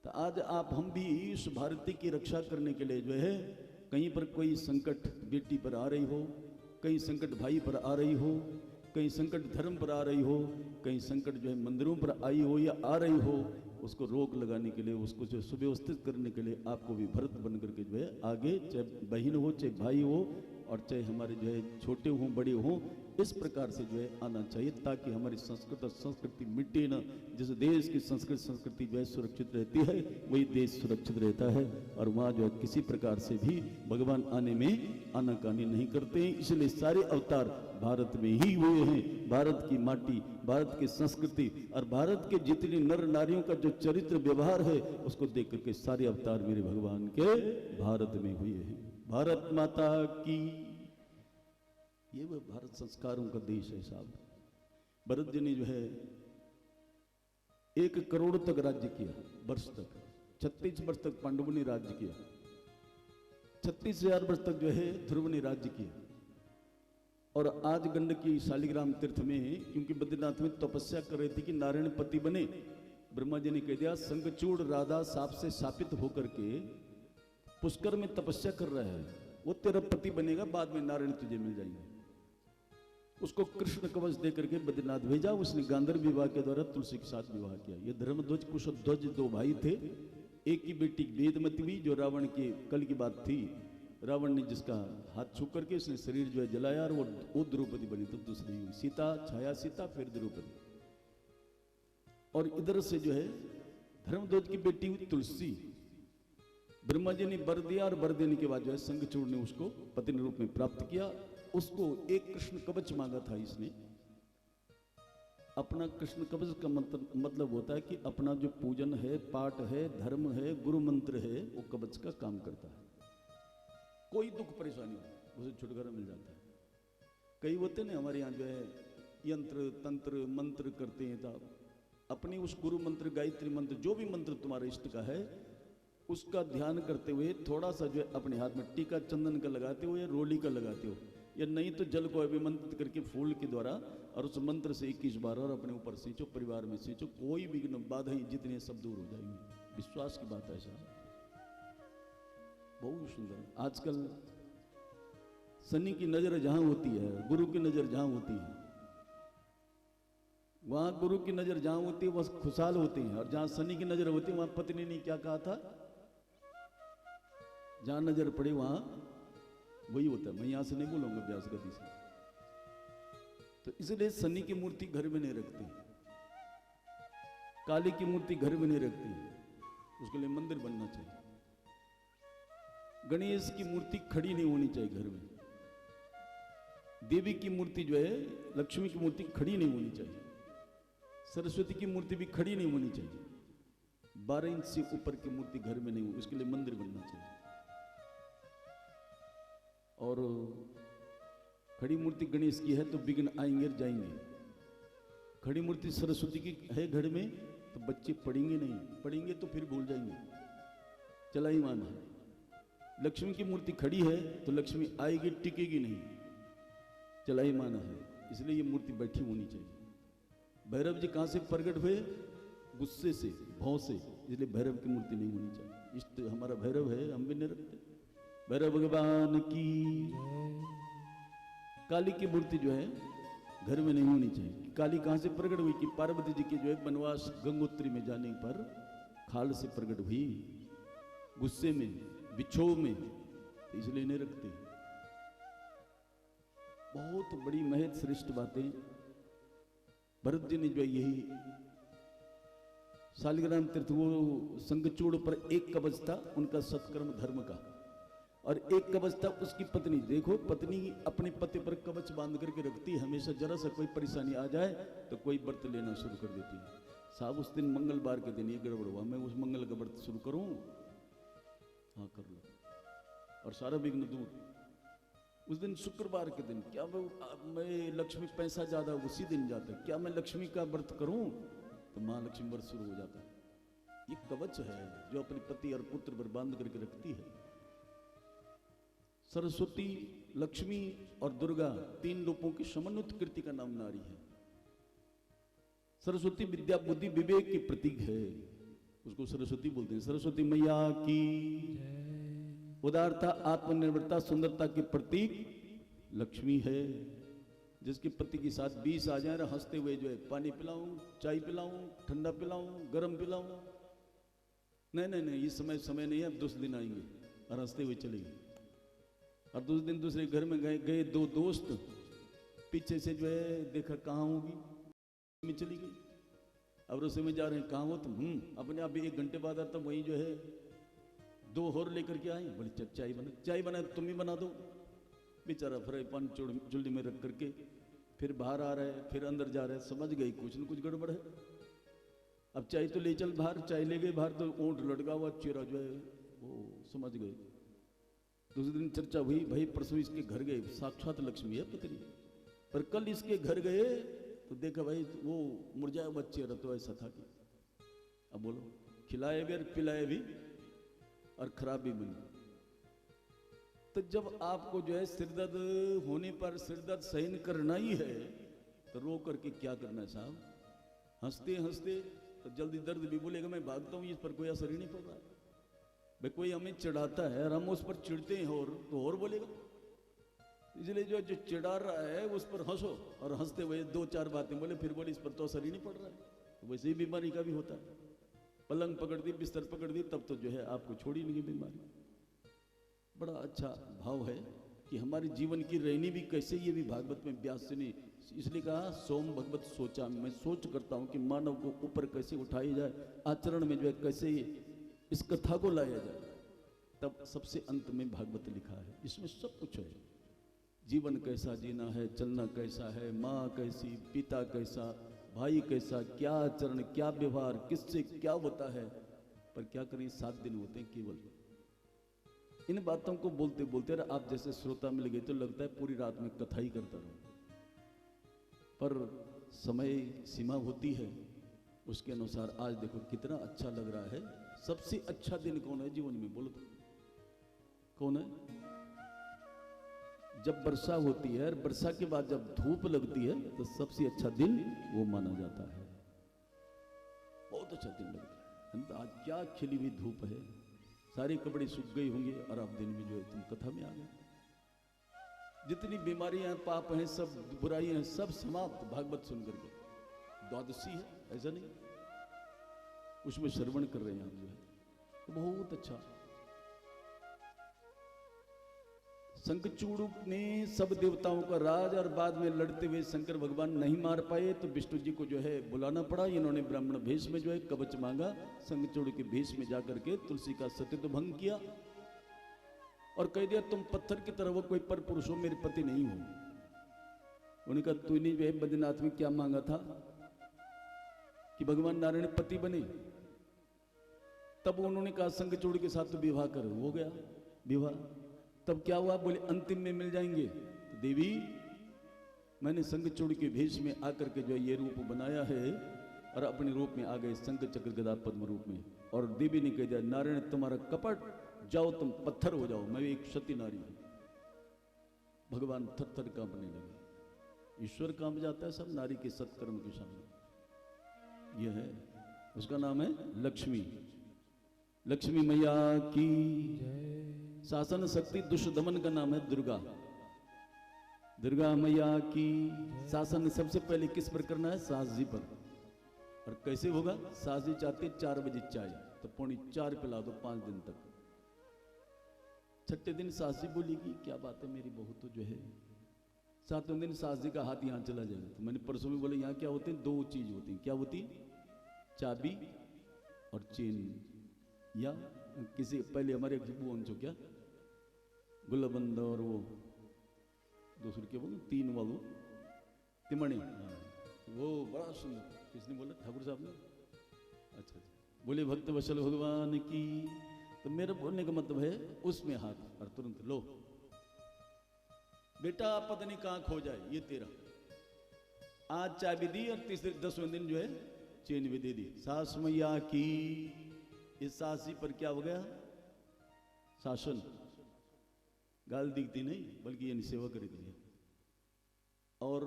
तो आज आप हम भी इस भारती की रक्षा करने के लिए जो है, कहीं पर कोई संकट बेटी पर आ रही हो, कहीं संकट भाई पर आ रही हो, कहीं संकट धर्म पर आ रही हो, कहीं संकट जो है मंदिरों पर आई हो या आ रही हो, उसको रोक लगाने के लिए, उसको जो सुव्यवस्थित करने के लिए आपको भी भरत बन करके जो है आगे, चाहे बहन हो चाहे भाई हो और चाहे हमारे जो है छोटे हों बड़े हों, इस प्रकार से जो है आना चाहिए, ताकि हमारी संस्कृति मिटे ना। जिस देश की संस्कृति जो है सुरक्षित रहती है, वही देश सुरक्षित रहता है, और वहाँ जो है किसी प्रकार से भी भगवान आने में आनाकानी नहीं करते हैं। इसलिए सारे अवतार भारत में ही हुए हैं। भारत की माटी, भारत की संस्कृति और भारत के जितने नर नारियों का जो चरित्र व्यवहार है, उसको देख करके सारे अवतार मेरे भगवान के भारत में हुए हैं। भारत माता की, ये वह भारत संस्कारों का देश है साहब। भरत जी ने जो है 1 करोड़ तक राज्य किया, वर्ष तक, 36 वर्ष तक पांडवों ने राज्य किया, 36,000 वर्ष तक जो है ध्रुव ने राज्य किया। और आज गंडकी शालिग्राम तीर्थ में, क्योंकि बद्रीनाथ में तपस्या कर रहे थे कि नारायण पति बने, ब्रह्मा जी ने कह दिया संगचूड़ राधा साप से शापित होकर के पुष्कर में तपस्या कर रहा है, वो तेरा पति बनेगा, बाद में नारायण तुझे मिल जाएंगे। उसको कृष्ण कवच दे करके बद्रीनाथ भेजा। उसने गांधर्व विवाह के द्वारा तुलसी के साथ विवाह किया। ये धर्मध्वज कुशध्वज 2 भाई थे। एक की बेटी वेदमती हुई, जो रावण के कल की बात थी, रावण ने जिसका हाथ छू करके उसने शरीर जो है जलाया, और वो द्रौपदी बनी। तो दूसरी हुई सीता, छाया सीता, फिर द्रौपदी। और इधर से जो है धर्मध्वज की बेटी हुई तुलसी। ब्रह्मा जी ने वर दिया, और वर देने के बाद जो है संगचूड़ ने उसको पत्नी रूप में प्राप्त किया। उसको एक कृष्ण कवच मांगा था इसने। अपना कृष्ण कवच का मतलब होता है कि अपना जो पूजन है, पाठ है, धर्म है, गुरु मंत्र है, वो कवच का काम करता है। कोई दुख परेशानी हो, उसे छुटकारा मिल जाता है। कई होते ना हमारे यहाँ जो है यंत्र तंत्र मंत्र करते हैं, तो अपनी उस गुरु मंत्र, गायत्री मंत्र, जो भी मंत्र तुम्हारे इष्ट का है, उसका ध्यान करते हुए थोड़ा सा जो है अपने हाथ में टीका चंदन का लगाते हो या रोली का लगाते हो, या नहीं तो जल को अभिमंत्रित करके फूल के द्वारा, और उस मंत्र से 21 बार और अपने ऊपर सींचो, परिवार में सींचो, कोई विघ्न बाधा जितने सब दूर हो जाएंगे। विश्वास की बात है साहब, बहुत सुंदर। आजकल शनि की नजर जहां होती है, गुरु की नजर जहां होती है, वहां गुरु की नजर जहां होती है वह खुशहाल होते हैं, और जहां शनि की नजर होती है वहां पत्नी ने क्या कहा था, जहां नजर पड़े वहां वही होता है। मैं यहां से नहीं बोलूंगा व्यास गति से। तो इसलिए शनि की मूर्ति घर में नहीं रखते, काली की मूर्ति घर में नहीं रखती, उसके लिए मंदिर बनना चाहिए। गणेश की मूर्ति खड़ी नहीं होनी चाहिए घर में। देवी की मूर्ति जो है, लक्ष्मी की मूर्ति खड़ी नहीं होनी चाहिए। सरस्वती की मूर्ति भी खड़ी नहीं होनी चाहिए। 12 इंच से ऊपर की मूर्ति घर में नहीं हो, उसके लिए मंदिर बनना चाहिए। और खड़ी मूर्ति गणेश की है तो विघ्न आएंगे और जाएंगे। खड़ी मूर्ति सरस्वती की है घर में तो बच्चे पढ़ेंगे नहीं, पढ़ेंगे तो फिर भूल जाएंगे, चलाईमान है। लक्ष्मी की मूर्ति खड़ी है तो लक्ष्मी आएगी टिकेगी नहीं, चलाईमान है। इसलिए ये मूर्ति बैठी होनी चाहिए। भैरव जी कहाँ से प्रकट हुए? गुस्से से, भौं से, इसलिए भैरव की मूर्ति नहीं होनी चाहिए। इष्ट हमारा भैरव है, हम भी नहीं रखते। भैरव भगवान की। काली की मूर्ति जो है घर में नहीं होनी चाहिए। काली कहाँ से प्रकट हुई? कि पार्वती जी के जो है वनवास गंगोत्री में जाने पर खाल से प्रकट हुई, गुस्से में, विक्षोभ में, तो इसलिए नहीं रखते। बहुत बड़ी महत श्रेष्ठ बातें भरत जी ने जो यही शालिग्राम तीर्थ, वो संगचूड़ पर एक कवच था उनका सत्कर्म धर्म का, और एक कवच था उसकी पत्नी। देखो पत्नी अपने पति पर कवच बांध करके रखती है हमेशा, जरा सा कोई परेशानी आ जाए तो कोई व्रत लेना शुरू कर देती है। साहब उस दिन मंगलवार के दिन ये गड़बड़ हुआ, मैं उस मंगल का व्रत शुरू करूं? हाँ कर लो, और सारा विघ्न दूर। उस दिन शुक्रवार के दिन, क्या मैं लक्ष्मी पैसा ज्यादा उसी दिन जाता है, क्या मैं लक्ष्मी का व्रत करूं? तो माँ लक्ष्मी व्रत शुरू हो जाता है। ये कवच है जो अपने पति और पुत्र पर बांध करके रखती है। सरस्वती, लक्ष्मी और दुर्गा तीन रूपों की समन्वित कृति का नाम नारी है। सरस्वती विद्या बुद्धि विवेक की प्रतीक है, उसको सरस्वती बोलते हैं। सरस्वती मैया की उदारता आत्मनिर्भरता सुंदरता की प्रतीक लक्ष्मी है। जिसके पति के साथ 20 आ जाए हंसते हुए जो है, पानी पिलाऊं, चाय पिलाऊं, ठंडा पिलाऊं, गरम पिलाऊं, नहीं नहीं नहीं, इस समय नहीं है, अब दूसरे दिन आएंगे, और हंसते हुए चलेंगे। और दूसरे दिन दूसरे घर में गए दो दोस्त, पीछे से जो है देखा कहाँ होगी, में चली गई। अब रसोई में जा रहे हैं, कहाँ हो तुम? अपने आप 1 घंटे बाद आता, वहीं जो है 2 और लेकर के आए, बड़ी चाय बना तुम ही बना दो। बेचारा फ्राई पान चूल्हे में रख करके फिर बाहर आ रहा है, फिर अंदर जा रहा है, समझ गई कुछ न कुछ गड़बड़ है। अब चाय तो ले चल बाहर, चाय ले गए बाहर तो ऊँट लटका हुआ, चेहरा जो है वो समझ गए। दूसरे दिन चर्चा हुई, भाई परसों इसके घर गए, साक्षात लक्ष्मी है पत्नी, पर कल इसके घर गए तो देखा भाई वो मुरझाया हुआ चेहरा तो ऐसा था कि अब बोलो, खिलाए भी और पिलाए भी और खराब भी बनी। तो जब आपको जो है सिरदर्द होने पर सिरदर्द सहन करना ही है तो रो करके क्या करना है साहब? हंसते हंसते तो जल्दी दर्द भी बोलेगा मैं भागता हूँ, इस पर कोई असर ही नहीं पड़ रहा है। भाई कोई हमें चिढ़ाता है और हम उस पर चिढ़ते हैं और बोलेगा। इसलिए जो चिढ़ा रहा है उस पर हंसो, और हंसते हुए 2-4 बातें बोले, फिर बोले इस पर तो असर ही नहीं पड़ रहा है। तो वैसे ही बीमारी का भी होता है, पलंग पकड़ दी, बिस्तर पकड़ दी, तब तो जो है आपको छोड़ी नहीं बीमारी। बड़ा अच्छा भाव है कि हमारे जीवन की रहनी भी कैसे, ये भी भागवत में व्यास ने इसलिए कहा सोम भगवत सोचा। मैं सोच करता हूँ कि मानव को ऊपर कैसे उठाया जाए, आचरण में जो है कैसे इस कथा को लाया जाए, तब सबसे अंत में भागवत लिखा है। इसमें सब कुछ है, जीवन कैसा जीना है, चलना कैसा है, माँ कैसी, पिता कैसा, भाई कैसा, क्या आचरण, क्या व्यवहार, किससे क्या होता है। पर क्या करें, 7 दिन होते हैं केवल। इन बातों को बोलते बोलते आप जैसे श्रोता मिल गए तो लगता है पूरी रात में कथा ही करता रहूं, पर समय सीमा होती है, उसके अनुसार आज देखो कितना अच्छा लग रहा है। सबसे अच्छा दिन कौन है जीवन में, बोलो तो कौन है? जब वर्षा होती है और वर्षा के बाद जब धूप लगती है तो सबसे अच्छा दिन वो माना जाता है। बहुत अच्छा दिन लगता है। आज क्या खिली हुई धूप है, सारे कपड़े सूख गए होंगे और आप दिन में जो है तुम कथा में आ गए। जितनी बीमारियां पाप हैं, सब बुराइयां हैं, सब समाप्त भागवत सुन करके। द्वादशी है, ऐसा नहीं, उसमें श्रवण कर रहे हैं आप जो है, तो बहुत अच्छा। शंखचूड़ ने सब देवताओं का राज, और बाद में लड़ते हुए शंकर भगवान नहीं मार पाए तो विष्णु जी को जो है बुलाना पड़ा। इन्होंने ब्राह्मण भेष में जो है कवच मांगा, शंखचूड़ के भेष में जाकर के तुलसी का सत्यत्व भंग किया और कह दिया तुम पत्थर की तरह हो, कोई पर पुरुष हो, मेरे पति नहीं हो। उन्होंने कहा तूने जो है बद्रीनाथ में क्या मांगा था कि भगवान नारायण पति बने? तब उन्होंने कहा शंखचूड़ के साथ तो विवाह करो, हो गया विवाह। तब क्या हुआ? बोले अंतिम में मिल जाएंगे। तो देवी मैंने शंखचूड़ के भेष में आकर के जो ये रूप बनाया है और अपने रूप में आ गए शंख चक्र गदा पद्म रूप में। और देवी ने कह दिया नारायण तुम्हारा कपट, जाओ तुम पत्थर हो जाओ, मैं एक सती नारी हूं। भगवान थर थर कांपने लगे। ईश्वर कांप जाता है सब नारी के सत्कर्म के सामने। यह है, उसका नाम है लक्ष्मी। लक्ष्मी मैया की शासन शक्ति। दुष्ट दमन का नाम है दुर्गा। दुर्गा मैया की शासन सबसे पहले किस पर करना है? सास जी पर। और कैसे होगा? सास जी चाहते 4 बजे चाय, तो 3:45 पिला दो 5 दिन तक। छठे दिन सास जी बोलेगी क्या बात है मेरी बहू तो जो है। 7वें दिन सास जी का हाथ यहाँ चला जाएगा। तो मैंने परसों में बोला यहाँ क्या होते हैं? 2 चीज होती हैं। क्या होती? चाबी और चेन। या किसी पहले हमारे वो क्या गुल्लबंद और वो दूसरे के बोलो 3 वालों तिमणे, वो बड़ा सुंदर। किसने बोला? ठाकुर साहब ने। अच्छा, बोले भक्त वशल भगवान की। तो मेरे बोलने का मतलब है उसमें हाथ और तुरंत लो बेटा पता नहीं कहां खो जाए ये तेरा। आज चाबी दी और 10वें दिन जो है चेन भी दे दी। सास मैया की। इस सासी पर क्या हो गया? शासन। गाल दिखती नहीं बल्कि ये सेवा कर दी। और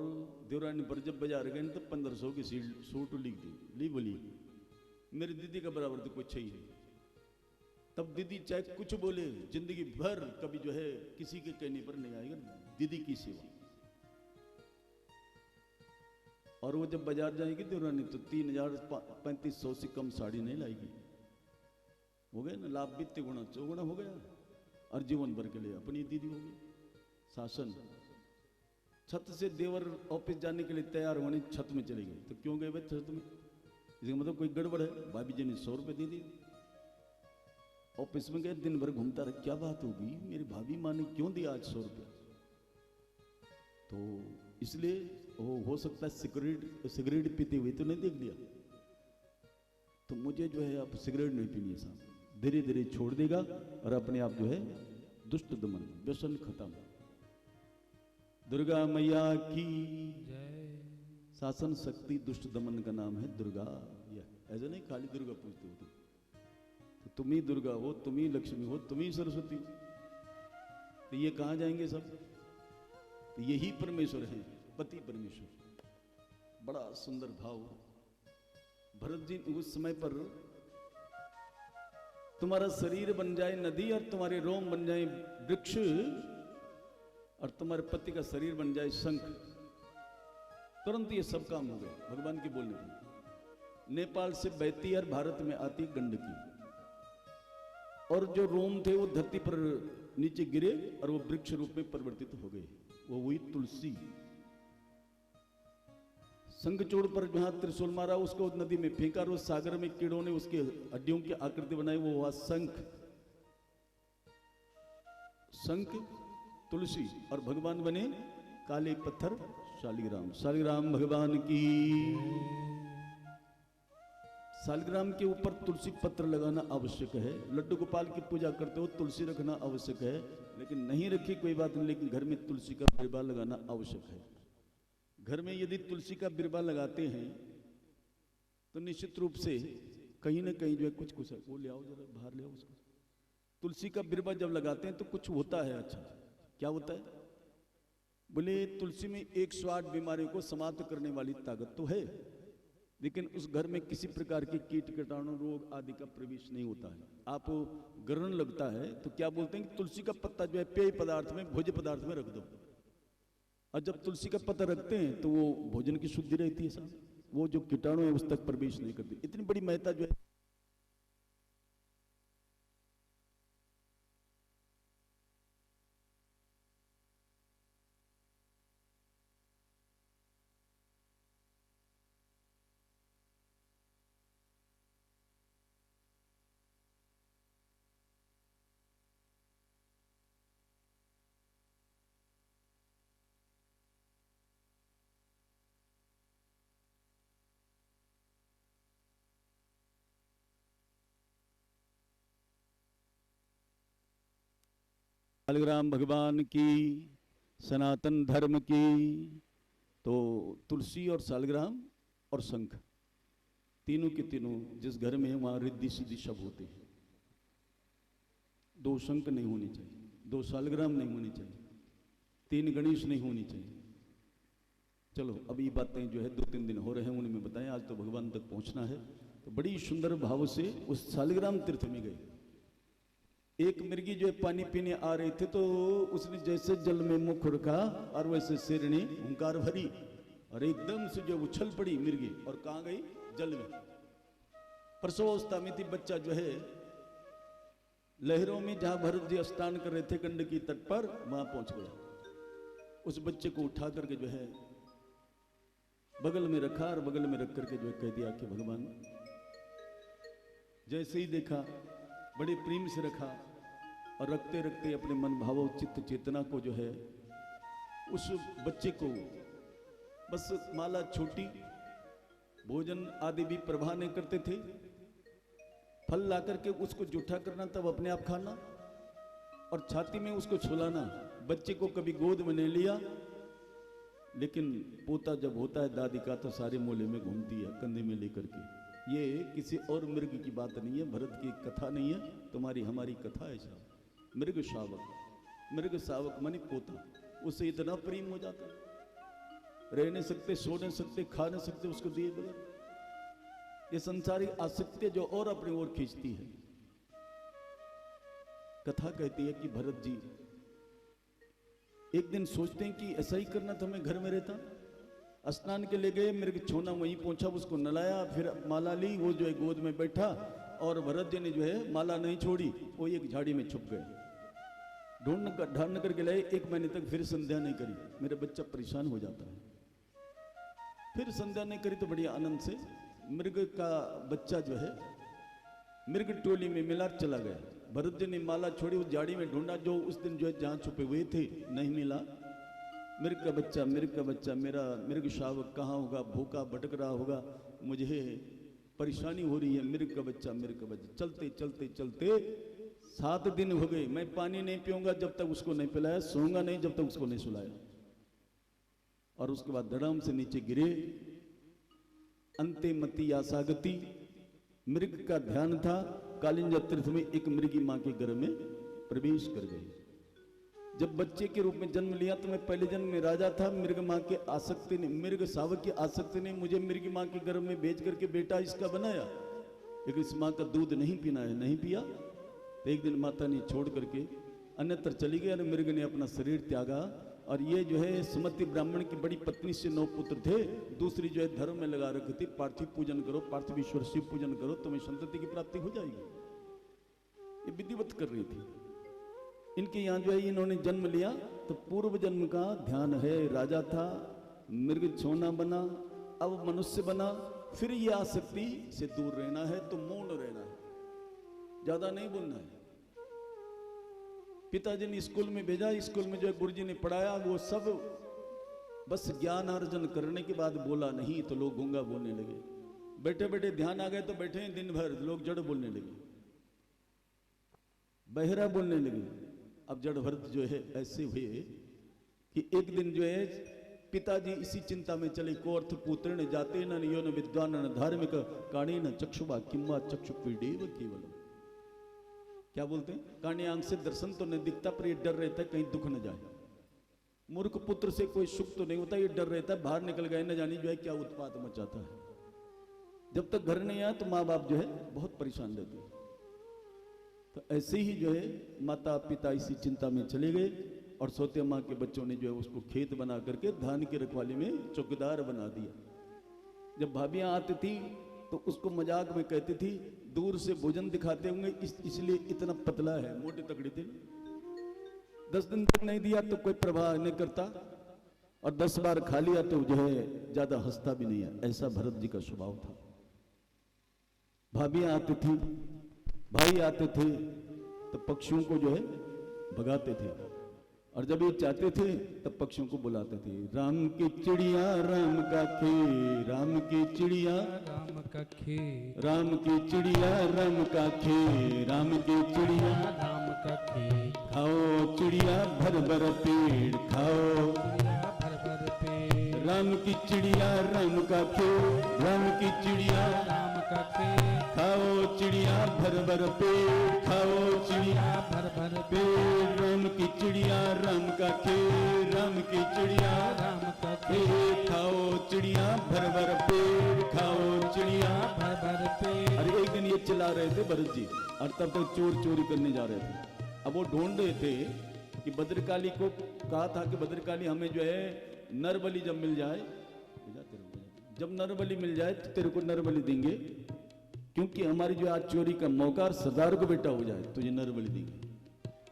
देवरानी पर जब बाजार गए तो 1500 की सूट लिख दी। ली बोली मेरी दीदी का बराबर तो कुछ ही है। तब दीदी चाहे कुछ बोले जिंदगी भर कभी जो है किसी के कहने पर नहीं आएगा दीदी की सेवा। और वो जब बाजार जाएगी देवरानी तो 3500 से कम साड़ी नहीं लाएगी। हो गया ना लाभ? वित्त गुणा 4 हो गया और जीवन भर के लिए अपनी दीदी होगी। शासन। छत से देवर ऑफिस जाने के लिए तैयार होने छत में चले गए। तो क्यों गए भाई छत में? इसका मतलब कोई गड़बड़ है। भाभी जी ने 100 रुपये दे दी। ऑफिस में गए, दिन भर घूमता रहा, क्या बात होगी मेरी भाभी माँ ने क्यों दिया आज 100 रुपये? तो इसलिए वो हो सकता है सिगरेट पीते हुए तो नहीं देख लिया। तो मुझे जो है अब सिगरेट नहीं पीनी है साहब। धीरे धीरे छोड़ देगा और अपने आप जो है दुष्ट दमन व्यसन खत्म। दुर्गा मैया की शासन शक्ति। दुष्ट दमन का नाम है दुर्गा। ऐसा नहीं खाली दुर्गा पूजते हो तो तुम ही दुर्गा हो, तुम ही लक्ष्मी हो, तुम ही सरस्वती। तो ये कहां जाएंगे सब? तो यही परमेश्वर है, पति परमेश्वर। बड़ा सुंदर भाव। भरत जी उस समय पर तुम्हारा शरीर बन जाए नदी और तुम्हारे रोम बन जाए वृक्ष और तुम्हारे पति का शरीर बन जाए शंख, तुरंत ये सब काम हो गए भगवान के बोलने पर। नेपाल से बहती और भारत में आती गंडकी। और जो रोम थे वो धरती पर नीचे गिरे और वो वृक्ष रूप में परिवर्तित हो गए। वो हुई तुलसी। शंखचूड़ पर जहां त्रिशूल मारा उसको नदी में फेंका और उस सागर में कीड़ों ने उसके हड्डियों की आकृति बनाई, वो हुआ शंख। शंख तुलसी और भगवान बने काले पत्थर शालिग्राम। शालिग्राम भगवान की। शालिग्राम के ऊपर तुलसी पत्र लगाना आवश्यक है। लड्डू गोपाल की पूजा करते हो तुलसी रखना आवश्यक है, लेकिन नहीं रखी कोई बात नहीं, लेकिन घर में तुलसी का बिरबा लगाना आवश्यक है। घर में यदि तुलसी का बिरबा लगाते हैं तो निश्चित रूप से कहीं ना कहीं जो है कुछ है। वो ले आओ जरा बाहर ले आओ उसको। तुलसी का बिरबा जब लगाते हैं तो कुछ होता है। अच्छा क्या होता है? बोले तुलसी में 108 बीमारियों को समाप्त करने वाली ताकत तो है, लेकिन उस घर में किसी प्रकार के कीट कीटाणु रोग आदि का प्रवेश नहीं होता है। आप ग्रहण लगता है तो क्या बोलते हैं कि तुलसी का पत्ता जो है पेय पदार्थ में भोज्य पदार्थ में रख दो। और जब तुलसी का पत्ता रखते हैं तो वो भोजन की शुद्धि रहती है साहब, वो जो कीटाणु है उस तक प्रवेश नहीं करती। इतनी बड़ी महत्ता जो है। शालिग्राम भगवान की, सनातन धर्म की, तो तुलसी और सालग्राम और शंख, तीनों के तीनों जिस घर में है वहाँ रिद्धि सिद्धि सब होते हैं। 2 शंख नहीं होने चाहिए, 2 सालग्राम नहीं होनी चाहिए, 3 गणेश नहीं होनी चाहिए। चलो अब ये बातें जो है 2-3 दिन हो रहे हैं, उन्हें बताएं, आज तो भगवान तक पहुंचना है। तो बड़ी सुंदर भाव से उस सालग्राम तीर्थ में गए। एक मिर्गी जो है पानी पीने आ रहे थे, तो उसने जैसे जल में मुख रखा और वैसे सिर ने हुंकार भरी और एकदम से जो उछल पड़ी मिर्गी और कहाँ गई? जल में। प्रसवावस्था में थी, बच्चा जो है लहरों में जहां भरत जी स्नान कर रहे थे गंडकी तट पर, वहां पहुंच गया। उस बच्चे को उठा करके जो है बगल में रखा और बगल में रख करके जो है कह दिया कि भगवान, जैसे ही देखा बड़े प्रेम से रखा और रखते रखते अपने मन भाव चित्त चेतना को जो है उस बच्चे को बस माला छोटी, भोजन आदि भी प्रभा नहीं करते थे, फल ला करके उसको जूठा करना तब अपने आप खाना और छाती में उसको छुलाना। बच्चे को कभी गोद में नहीं लिया, लेकिन पोता जब होता है दादी का तो सारे मोहल्ले में घूमती है कंधे में लेकर के। ये किसी और मृग की बात नहीं है, भरत की कथा नहीं है, तुम्हारी हमारी कथा है साहब। मृग शावक मानी पोता, उससे इतना प्रेम हो जाता, रह नहीं सकते, सो नहीं सकते, खा नहीं सकते उसको दिए बगैर। ये संसारिक आसक्ति जो और अपनी ओर खींचती है। कथा कहती है कि भरत जी एक दिन सोचते हैं कि ऐसा ही करना था, मैं घर में रहता। स्नान के लिए गए, मृग छोना वहीं पहुंचा, उसको नलाया, फिर माला ली, वो जो है गोद में बैठा और भरत जी ने जो है माला नहीं छोड़ी, वो एक झाड़ी में छुप गए। ढूंढ करके लाए, 1 महीने तक फिर संध्या नहीं करी, मेरा बच्चा परेशान हो जाता है। फिर संध्या नहीं करी तो बड़ी आनंद से मृग का बच्चा जो है मृग टोली में मिला, चला गया। भरत जी ने माला छोड़ी, उस झाड़ी में ढूंढा जो उस दिन जो है जहां छुपे हुए थे, नहीं मिला। मृग का बच्चा मेरा मृग शावक कहाँ होगा, भूखा भटक रहा होगा, मुझे परेशानी हो रही है। मृग का बच्चा चलते चलते चलते 7 दिन हो गए। मैं पानी नहीं पीऊंगा जब तक उसको नहीं पिलाया, सोऊंगा नहीं जब तक उसको नहीं सुलाया। और उसके बाद धड़ाम से नीचे गिरे। अंते मति आसागति, मृग का ध्यान था। कालिंजा तीर्थ में एक मृगी मां के गर्भ में प्रवेश कर गई। जब बच्चे के रूप में जन्म लिया तो मैं पहले जन्म में राजा था। मृग मां के आसक्ति ने, मृग शावक की आसक्ति ने मुझे मृगी मां के गर्भ में भेज करके बेटा इसका बनाया, लेकिन इस मां का दूध नहीं पीना है, नहीं पिया। तो एक दिन माता ने छोड़ करके अन्यत्र चली गई और मृग ने अपना शरीर त्यागा। और ये जो है सुमति ब्राह्मण की बड़ी पत्नी से 9 पुत्र थे। दूसरी जो है धर्म में लगा रखी थी, पार्थिव पूजन करो, पार्थिव ईश्वर शिव पूजन करो, तुम्हें संतति की प्राप्ति हो जाएगी। ये विधिवत कर रही थी। इनके यहाँ जो है इन्होंने जन्म लिया तो पूर्व जन्म का ध्यान है। राजा था, मृग छोना बना, अब मनुष्य बना। फिर ये आसक्ति से दूर रहना है तो मौन रहना है, ज्यादा नहीं बोलना है। पिताजी ने स्कूल में भेजा, स्कूल में जो है गुरुजी ने पढ़ाया, वो सब बस ज्ञान अर्जन करने के बाद बोला नहीं तो लोग गूंगा बोलने लगे। बैठे बैठे ध्यान आ गए तो बैठे हैं दिन भर, लोग जड़ बोलने लगे, बहरा बोलने लगे। अब जड़ भरत जो है ऐसे हुए कि एक दिन जो है पिताजी इसी चिंता में चले, को अर्थ पुत्र ने जाते न यो न विद्वान न धार्मिक काणी न चक्षुबा किम्बा चक्षु पीड़ेव केवल। क्या बोलते हैं? काने आंख से दर्शन तो नहीं दिखता, पर ये डर रहता है कहीं दुख न जाए। मूर्ख पुत्र से कोई सुख तो नहीं होता, ये डर रहता है बाहर निकल गए न जानी जो है क्या उत्पात मचाता है। जब तक घर नहीं आया तो माँ बाप जो है बहुत परेशान रहते हैं। तो ऐसे ही जो है माता पिता इसी चिंता में चले गए और सौते माँ के बच्चों ने जो है उसको खेत बना करके धान की रखवाली में चौकीदार बना दिया। जब भाभियां आती थी तो उसको मजाक में कहती थी, दूर से भोजन दिखाते होंगे इसलिए इतना पतला है, मोटे तगड़े थे। 10 दिन तक नहीं दिया तो कोई प्रभाव नहीं करता, और 10 बार खा लिया तो जो है ज्यादा हंसता भी नहीं है। ऐसा भरत जी का स्वभाव था। भाभियां आती थी, भाई आते थे तो पक्षियों को जो है भगाते थे, और जब ये चाहते थे तब पक्षियों को बुलाते थे। राम की चिड़िया राम का खेत, राम की चिड़िया राम का खेत, राम की चिड़िया राम का खेत, राम की चिड़िया राम का खेत। खाओ चिड़िया भर भर पेड़ खाओ, चिड़िया भर भर पेड़, राम की चिड़िया राम का खेत, राम की चिड़िया राम का खेत, खाओ चिड़िया भर भर पेट, खाओ चिड़िया भर भर पेट, राम की चिड़िया राम का खेत, राम की चिड़िया राम का खेत, खाओ चिड़िया भर भर पेट, खाओ चिड़िया भर भर पेट। अरे एक दिन ये चिल्ला रहे थे भरत जी, और तब तक चोर चोरी करने जा रहे थे। अब वो ढूंढ रहे थे कि भद्रकाली को कहा था कि भद्रकाली हमें जो है नरबली जब मिल जाए, जब नरबली मिल जाए तो तेरे को नरबली देंगे, क्योंकि हमारी जो आज चोरी का मौका और सरदार को बेटा हो जाए तुझे नरबली देंगे।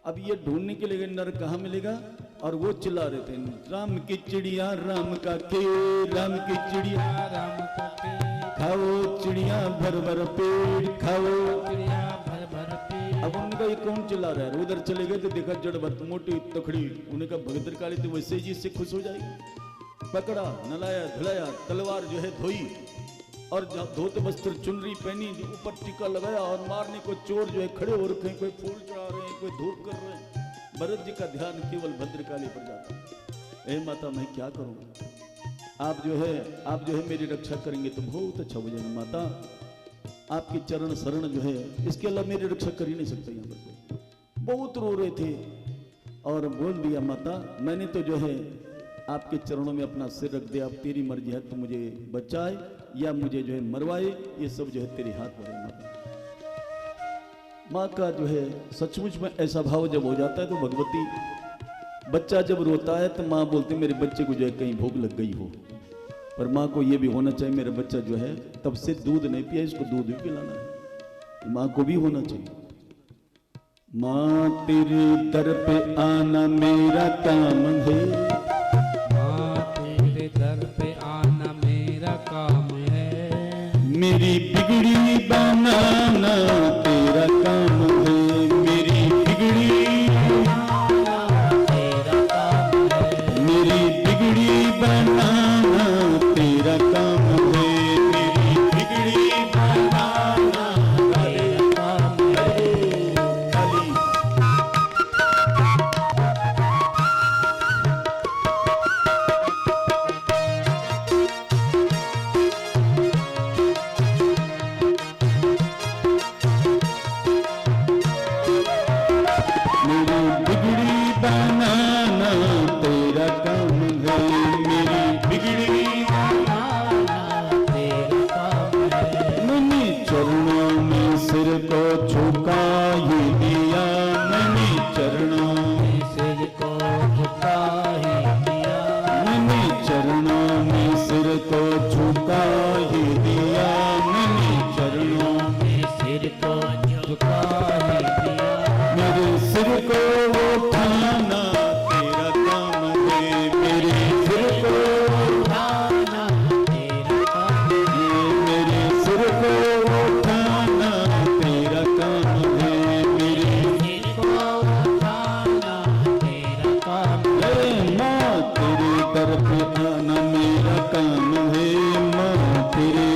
अब ये ढूंढने के लिए नर कहाँ मिलेगा, और वो चिल्ला रहे थे राम की चिड़िया राम का खेत, राम की चिड़िया राम का खेत, खाओ चिड़िया भर भर पेट, खाओ चिड़िया भर भर पेट। अब उन्होंने कहा ये कौन चिल्ला रहा है, उधर चले गए तो देखा जड़बत मोटी तखड़ी, उन्होंने कहा भद्रकाली तो वैसे जी इससे खुश हो जाएगी। पकड़ा, नलाया, धुलाया, तलवार जो है धोई, और धोते वस्त्र चुनरी पहनी, जो ऊपर टीका लगाया, और मारने को चोर जो है खड़े हो रखे हैं, कोई फूल चढ़ा रहे हैं, कोई धूप कर रहे हैं। भरत जी का ध्यान केवल भद्रकाली पर जाता है। ए माता मैं क्या करूं, आप जो है मेरी रक्षा करेंगे तो बहुत अच्छा हो जाएगा माता, आपकी चरण शरण जो है, इसके अलावा मेरी रक्षा कर ही नहीं सकता। यहाँ पर बहुत रो रहे थे और बोल दिया माता मैंने तो जो है आपके चरणों में अपना सिर रख दिया, अब तेरी मर्जी है तो मुझे बचाए या मुझे जो है मरवाए, ये सब जो है तेरे हाथ में है माता। माँ का जो है सचमुच में ऐसा भाव जब हो जाता है तो भगवती, बच्चा जब रोता है तो माँ बोलती मेरे बच्चे को जो है कहीं भूख लग गई हो, पर माँ को ये भी होना चाहिए मेरा बच्चा जो है तब से दूध नहीं पिया, इसको दूध भी पिलाना है, माँ को भी होना चाहिए। माँ तेरे दर पे आना मेरा काम है, माँ तेरे दर पे आना मेरा काम है, मेरी बिगड़ी बनाना तेरा काम है, मेरी बिगड़ी बनाना तेरा काम है, मेरी बिगड़ी बनाना तेरा काम है, मेरी बिगड़ी बनाना तेरा काम है। खाली मेरी बिगड़ी बनाना तेरा काम है, मेरी बिगड़ी बनाना तेरा काम है, मैंने चरणों में सिर को झुका ही दिया, मैंने चरणों में सिर को झुका ही दिया, मैंने चरणों में सिर को झुका ही दिया, मैंने चरणों में सिर को झुका ही दिया, मेरे सिर को उठाना तेरा काम है, मेरे सिर को उठाना तेरा काम है, मेरे सिर को उठाना तेरा काम है, मेरे सिर को उठाना तेरा काम है। माँ तेरे दर पे आना मेरा काम है, माँ तेरे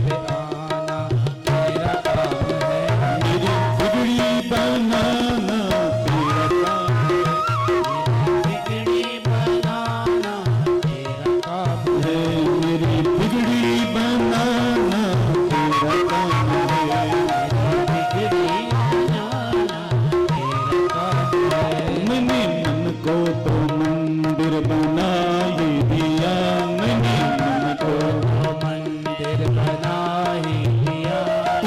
पे आना तेरा काम है, मेरी बिगड़ी बनाना तेरा काम बिगड़ी बनाना तेरा काम है, है, मेरी बिगड़ी बनाना तेरा काम है, बिगड़ी बनाना तेरा काम है। मैंने मन को तो मंदिर बना ही दिया, मैंने मन को तो मंदिर बना ही दिया,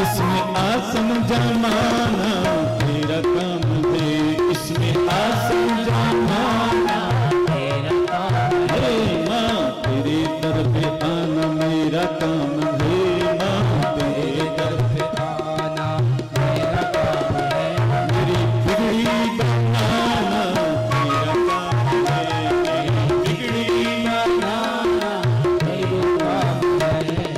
इसमें आसन जमाना तेरा काम है, इसमें आसन जमाना तेरा काम है, है, माँ तेरे दर पे आना मेरा काम है, माँ तेरे दर पे आना मेरा काम है, मेरी बिगड़ी बनाना तेरा काम है, मेरी बिगड़ी बनाना तेरा काम है।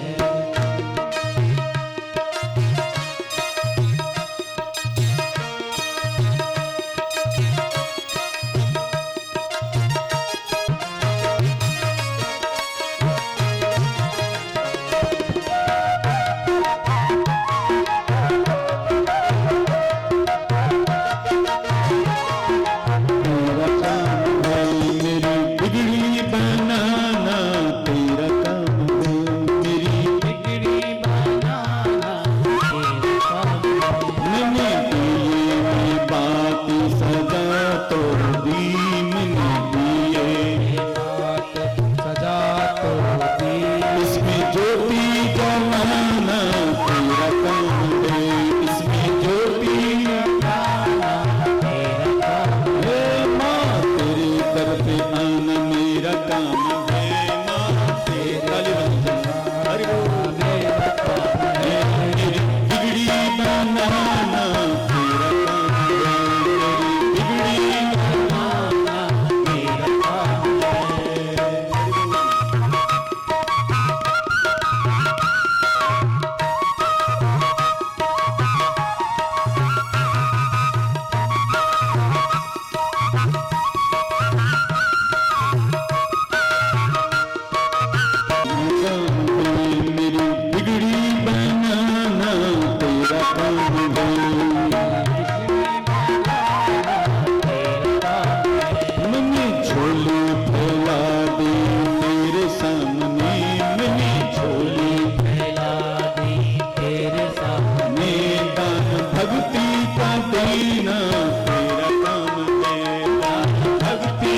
झोली फैला दी तेरे सामने, दान भक्ति का देना तेरा काम है, दान भक्ति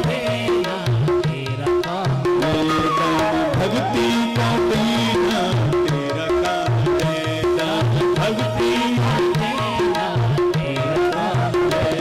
देना तेरा काम, दान भक्ति का देना तेरा काम है, दान भक्ति देना तेरा काम है।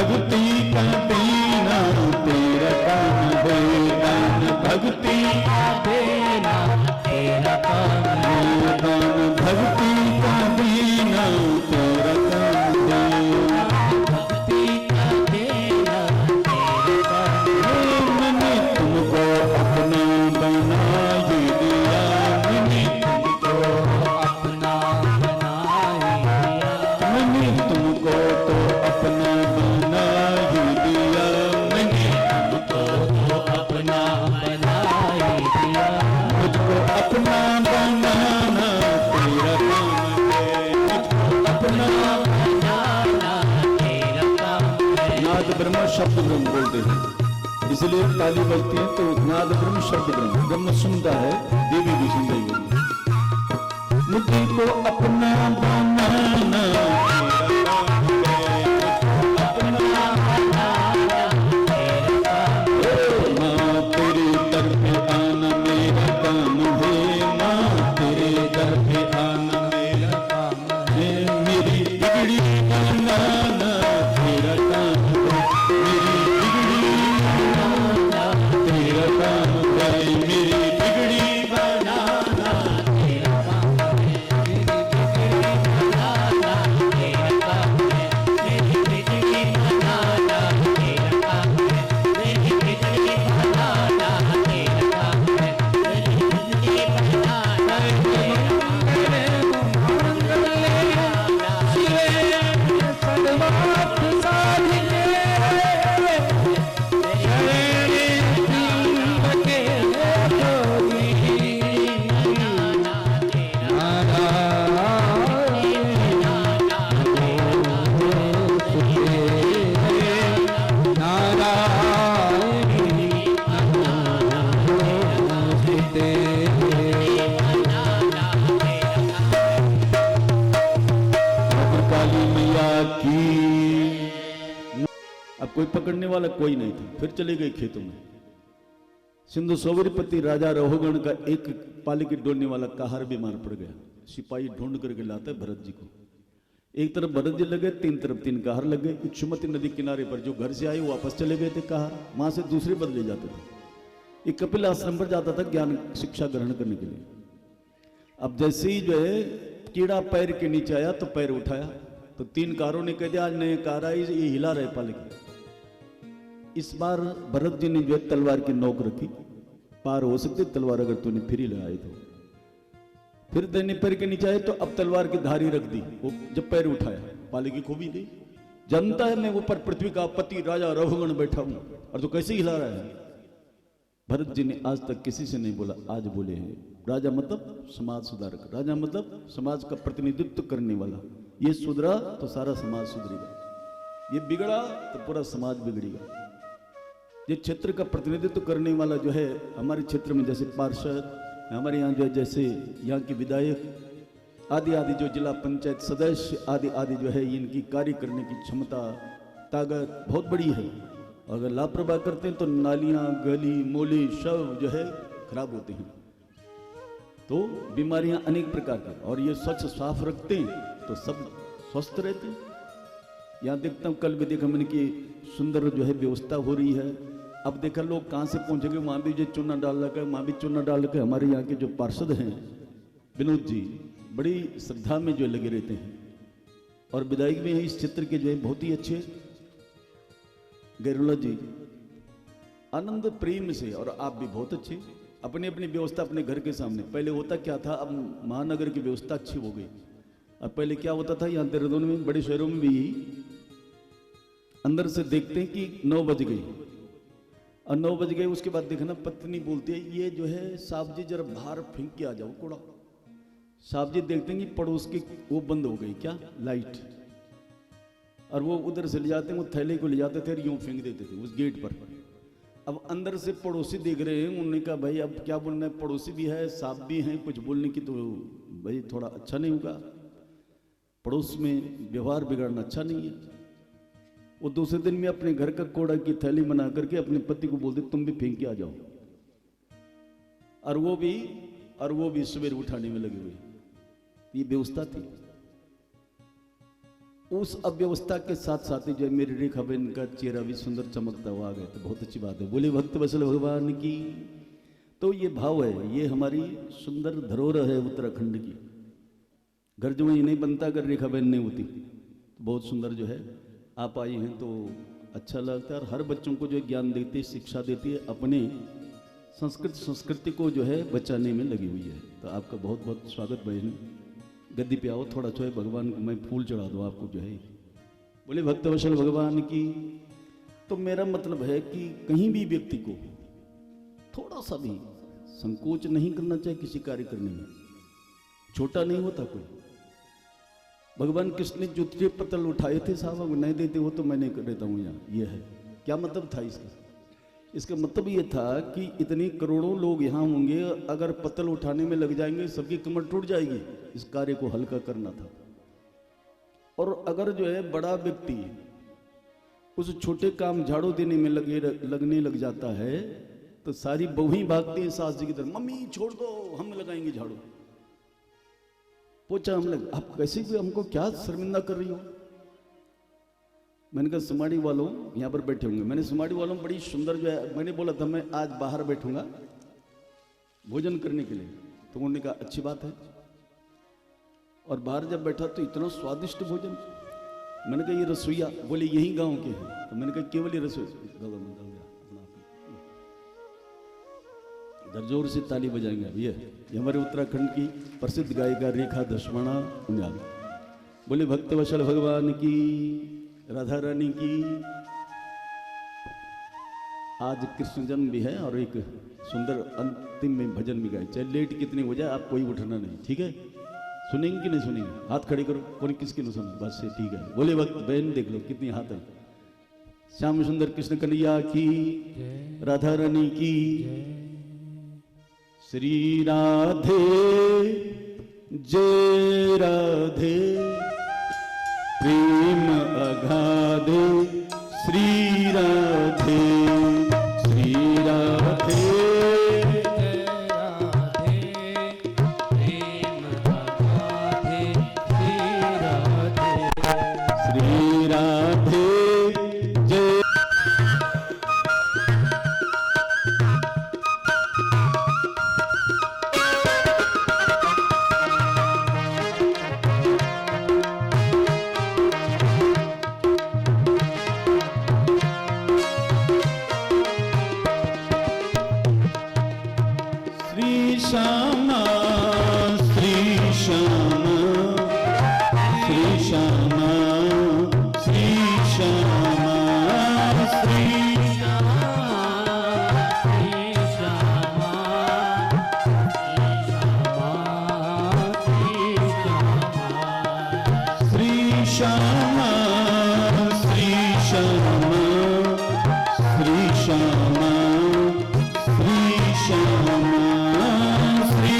भक्ति का देना तेरा काम है, दान भक्ति देना तेरा काम है, दान भक्ति का देना तेरा काम है। भक्ति का देना तेरा काम है। मैंने तुमको अपना बना ही दिया, मैंने तुमको अपना बना ही दिया, मैंने तुमको तो अपना बना ही दिया, मैंने तुमको तो अपना बना ही दिया, मुझको अपना बनाना तेरा काम है, मुझको अपना बनाना तेरा काम है। नाद ब्रह्म शब्द ब्रह्म बोलते हैं, इसलिए ताली बजती है तो नाद ब्रह्म शब्द ब्रह्म, ब्रह्म सुनता है, देवी भी सुन रही होगी। मुझको अपना बनाना तेरा काम है, मुझको अपना बनाना तेरा काम है। माँ तेरे दर पे आना मेरा काम है, माँ तेरे दर पे आना मेरा काम है, मेरी बिगड़ी बनाना तेरा काम है, मेरी बिगड़ी बनाना तेरा काम है, मेरी बिगड़ी बनाना तेरा काम है। मेरी बिगड़ी बनाना तेरा काम है, मेरी बिगड़ी बनाना तेरा काम है, मेरी बिगड़ी बनाना तेरा काम है, मेरी बिगड़ी बनाना तेरा काम है। मंगल लेना शिवे सर्वार्थ साधिके, काली मैया की। अब कोई पकड़ने वाला कोई नहीं था, फिर चले गए खेतों में। सिंधु सौवरीपति राजा रहोगण का एक पालिकी डोलने वाला काहर बीमार पड़ गया। सिपाही ढूंढ करके लाता है भरत जी को। एक तरफ भरत जी लगे, तीन तरफ तीन काहर लग गए। इक्षुमती नदी किनारे पर जो घर से आए वो वापस चले गए थे काहर, वहां से दूसरे बदले जाते थे। एक कपिल आश्रम पर जाता था ज्ञान शिक्षा ग्रहण करने के लिए। अब जैसे ही जो है कीड़ा पैर के नीचे आया तो पैर उठाया तो तीन कारों ने कह दिया आज नए कार आई, ये हिला रहे पालिकी। इस बार भरत जी ने जो है तलवार की नोक रखी, पार हो सकती तलवार अगर तूने फिर ही लगाई तो। फिर दैने पैर के नीचे आए तो अब तलवार की धारी रख दी। वो जब पैर उठाया पालिकी खूबी दी, जानता है मैं ऊपर पृथ्वी का पति राजा रघुगण बैठा हूं और तो कैसे हिला रहा है। भरत जी ने आज तक किसी से नहीं बोला, आज बोले हैं। राजा मतलब समाज सुधारक, राजा मतलब समाज का प्रतिनिधित्व करने वाला। ये सुधरा तो सारा समाज सुधरेगा, ये बिगड़ा तो पूरा समाज बिगड़ेगा। ये क्षेत्र का प्रतिनिधित्व करने वाला जो है हमारे क्षेत्र में, जैसे पार्षद हमारे यहाँ जो है, जैसे यहाँ के विधायक आदि आदि, जो जिला पंचायत सदस्य आदि आदि जो है, इनकी कार्य करने की क्षमता ताकत बहुत बड़ी है। अगर लापरवाह करते हैं तो नालियाँ गली मोली सब जो है खराब होते हैं, तो बीमारियां अनेक प्रकार की। और ये स्वच्छ साफ रखते हैं तो सब स्वस्थ रहते हैं। यहाँ देखता हूँ, कल भी देखा मैंने कि सुंदर जो है व्यवस्था हो रही है। अब देखा लोग कहाँ से पहुँचेंगे, वहाँ भी जो चूना डाल रखा है, वहाँ भी चूना डाल रखा है। हमारे यहाँ के जो पार्षद हैं विनोद जी, बड़ी श्रद्धा में जो लगे रहते हैं। और विधायक भी हैं इस क्षेत्र के जो है बहुत ही अच्छे। गैरोला जी आनंद प्रेम से, और आप भी बहुत अच्छे, अपनी अपनी व्यवस्था अपने घर के सामने। पहले होता क्या था, अब महानगर की व्यवस्था अच्छी हो गई। अब पहले क्या होता था, यहाँ देहरादून में बड़े शहरों में भी अंदर से देखते हैं कि 9 बज गई, और 9 बज गए उसके बाद देखना पत्नी बोलती है ये जो है साहब जी जरा बाहर फेंक के आ जाओ कूड़ा। साहब जी देखते हैं कि पड़ोस की वो बंद हो गई क्या लाइट, और वो उधर से ले जाते हैं, वो थैले को ले जाते थे और यूं फेंक देते थे उस गेट पर। अब अंदर से पड़ोसी देख रहे हैं, उन्होंने कहा भाई अब क्या बोलना है, पड़ोसी भी है साहब भी हैं, कुछ बोलने की तो भाई थोड़ा अच्छा नहीं होगा, पड़ोस में व्यवहार बिगाड़ना अच्छा नहीं है। वो दूसरे दिन में अपने घर का कूड़ा की थैली बना करके अपने पति को बोलते तुम भी फेंक के आ जाओ, और वो भी सवेरे उठाने में लगे हुए। ये व्यवस्था थी। उस अव्यवस्था के साथ साथ ही जो है मेरी रेखा बहन का चेहरा भी सुंदर चमकता हुआ आ गया, तो बहुत अच्छी बात है। बोले भक्त वत्सल भगवान की। तो ये भाव है, ये हमारी सुंदर धरोहर है उत्तराखंड की। घर जो ये नहीं बनता अगर रेखा बहन नहीं होती। तो बहुत सुंदर जो है आप आई हैं तो अच्छा लगता है, और हर बच्चों को जो है ज्ञान देती है, शिक्षा देती है, अपने संस्कृति को जो है बचाने में लगी हुई है। तो आपका बहुत बहुत स्वागत बहन। गद्दी पे आओ, थोड़ा जो है भगवान को मैं फूल चढ़ा दूँ आपको जो है। बोले भक्तवशल भगवान की। तो मेरा मतलब है कि कहीं भी व्यक्ति को थोड़ा सा भी संकोच नहीं करना चाहिए किसी कार्य करने में। छोटा नहीं होता कोई। भगवान कृष्ण ने जूते पत्तल उठाए थे साहब, अब नहीं देते हो तो मैं नहीं कर देता हूँ यहाँ। ये है क्या मतलब था इसका? इसका मतलब ये था कि इतने करोड़ों लोग यहाँ होंगे, अगर पत्तल उठाने में लग जाएंगे सबकी कमर टूट जाएगी। इस कार्य को हल्का करना था। और अगर जो है बड़ा व्यक्ति उस छोटे काम झाड़ू देने में लगने लग जाता है तो सारी बहुएं भागती हैं सास जी की तरफ, मम्मी छोड़ दो हम लगाएंगे झाड़ू, पोछा हम लग। आप कैसे भी हमको क्या शर्मिंदा कर रही हो? मैंने कहा सुमाड़ी वालों यहाँ पर बैठे होंगे। मैंने सुमाड़ी वालों बड़ी सुंदर जो है, मैंने बोला था मैं आज बाहर बैठूंगा भोजन करने के लिए, तो उन्होंने कहा अच्छी बात है। और बाहर जब बैठा तो इतना स्वादिष्ट भोजन। मैंने कहा ये रसोईया, बोले यही गांव के हैं। तो मैंने कहा केवल ये रसोई, इधर जोर से ताली बजाएंगे। अब ये हमारे उत्तराखंड की प्रसिद्ध गायिका रेखा दशवाणा उन्याल। बोले भक्तवशल भगवान की, राधा रानी की। आज कृष्ण जन्म भी है और एक सुंदर अंतिम में भजन भी गाए। चाहे लेट कितनी हो जाए आप कोई उठना नहीं, ठीक है? सुनेंगे कि नहीं सुनेंगे? हाथ खड़े करो, कौन किसकी नहीं सुने, बस से ठीक है। बोले भक्त बहन देख लो कितनी हाथ है। श्याम सुंदर कृष्ण कन्हैया की, राधा रानी की। श्री राधे जय राधे, प्रेम अगाधे श्री राधे, श्री राधे जय राधे, प्रेम अगाधे श्री राधे, श्री राधे जय। श्यामा श्री श्यामा, श्री श्यामा, श्री श्यामा, श्री श्यामा, श्री श्यामा, श्री श्यामा, श्री श्यामा, श्री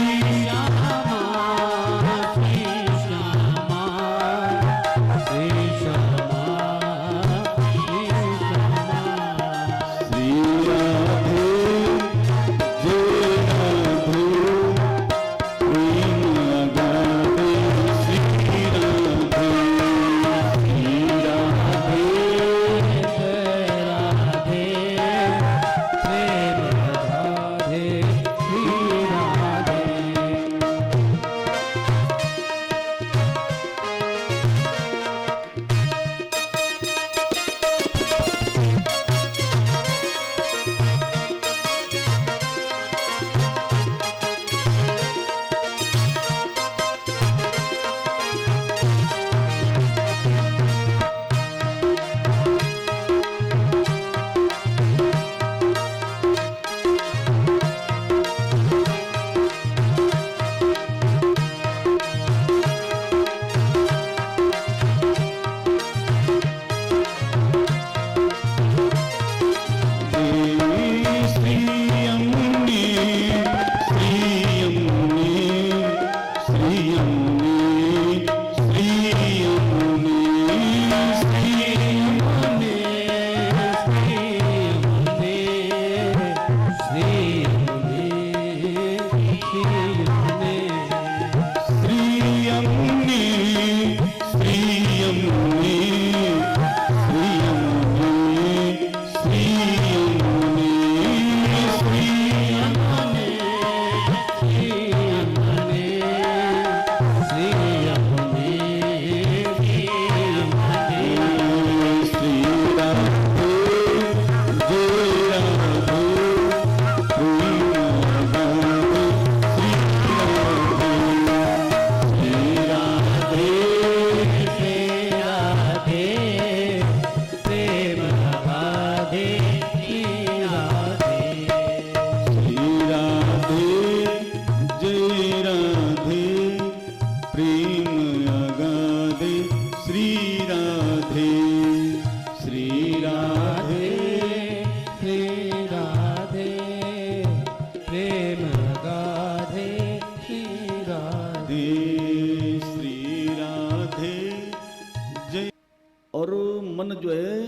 और मन जो है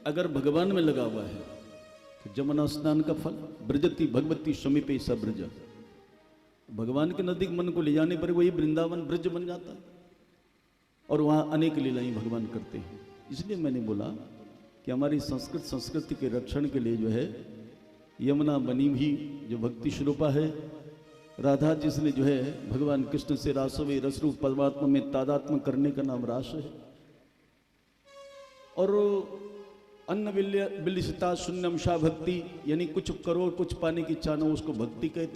अगर भगवान में लगा हुआ है तो जमुना स्नान का फल, ब्रजति भगवती समीपे स ब्रज, भगवान के नजदीक मन को ले जाने पर वही वृंदावन ब्रज बन जाता है और वहाँ अनेक लीलाएं भगवान करते हैं। इसलिए मैंने बोला कि हमारी संस्कृति के रक्षण के लिए जो है यमुना बनी भी जो भक्ति स्वरूपा है, राधा जिसने जो है भगवान कृष्ण से रासवे रसरूप परमात्मा में तादात्म्य करने का नाम रास है। और अन्न विलिसिता शून्यम शा भक्ति, यानी कुछ करो कुछ पाने की चाहना, उसको भक्ति कहते।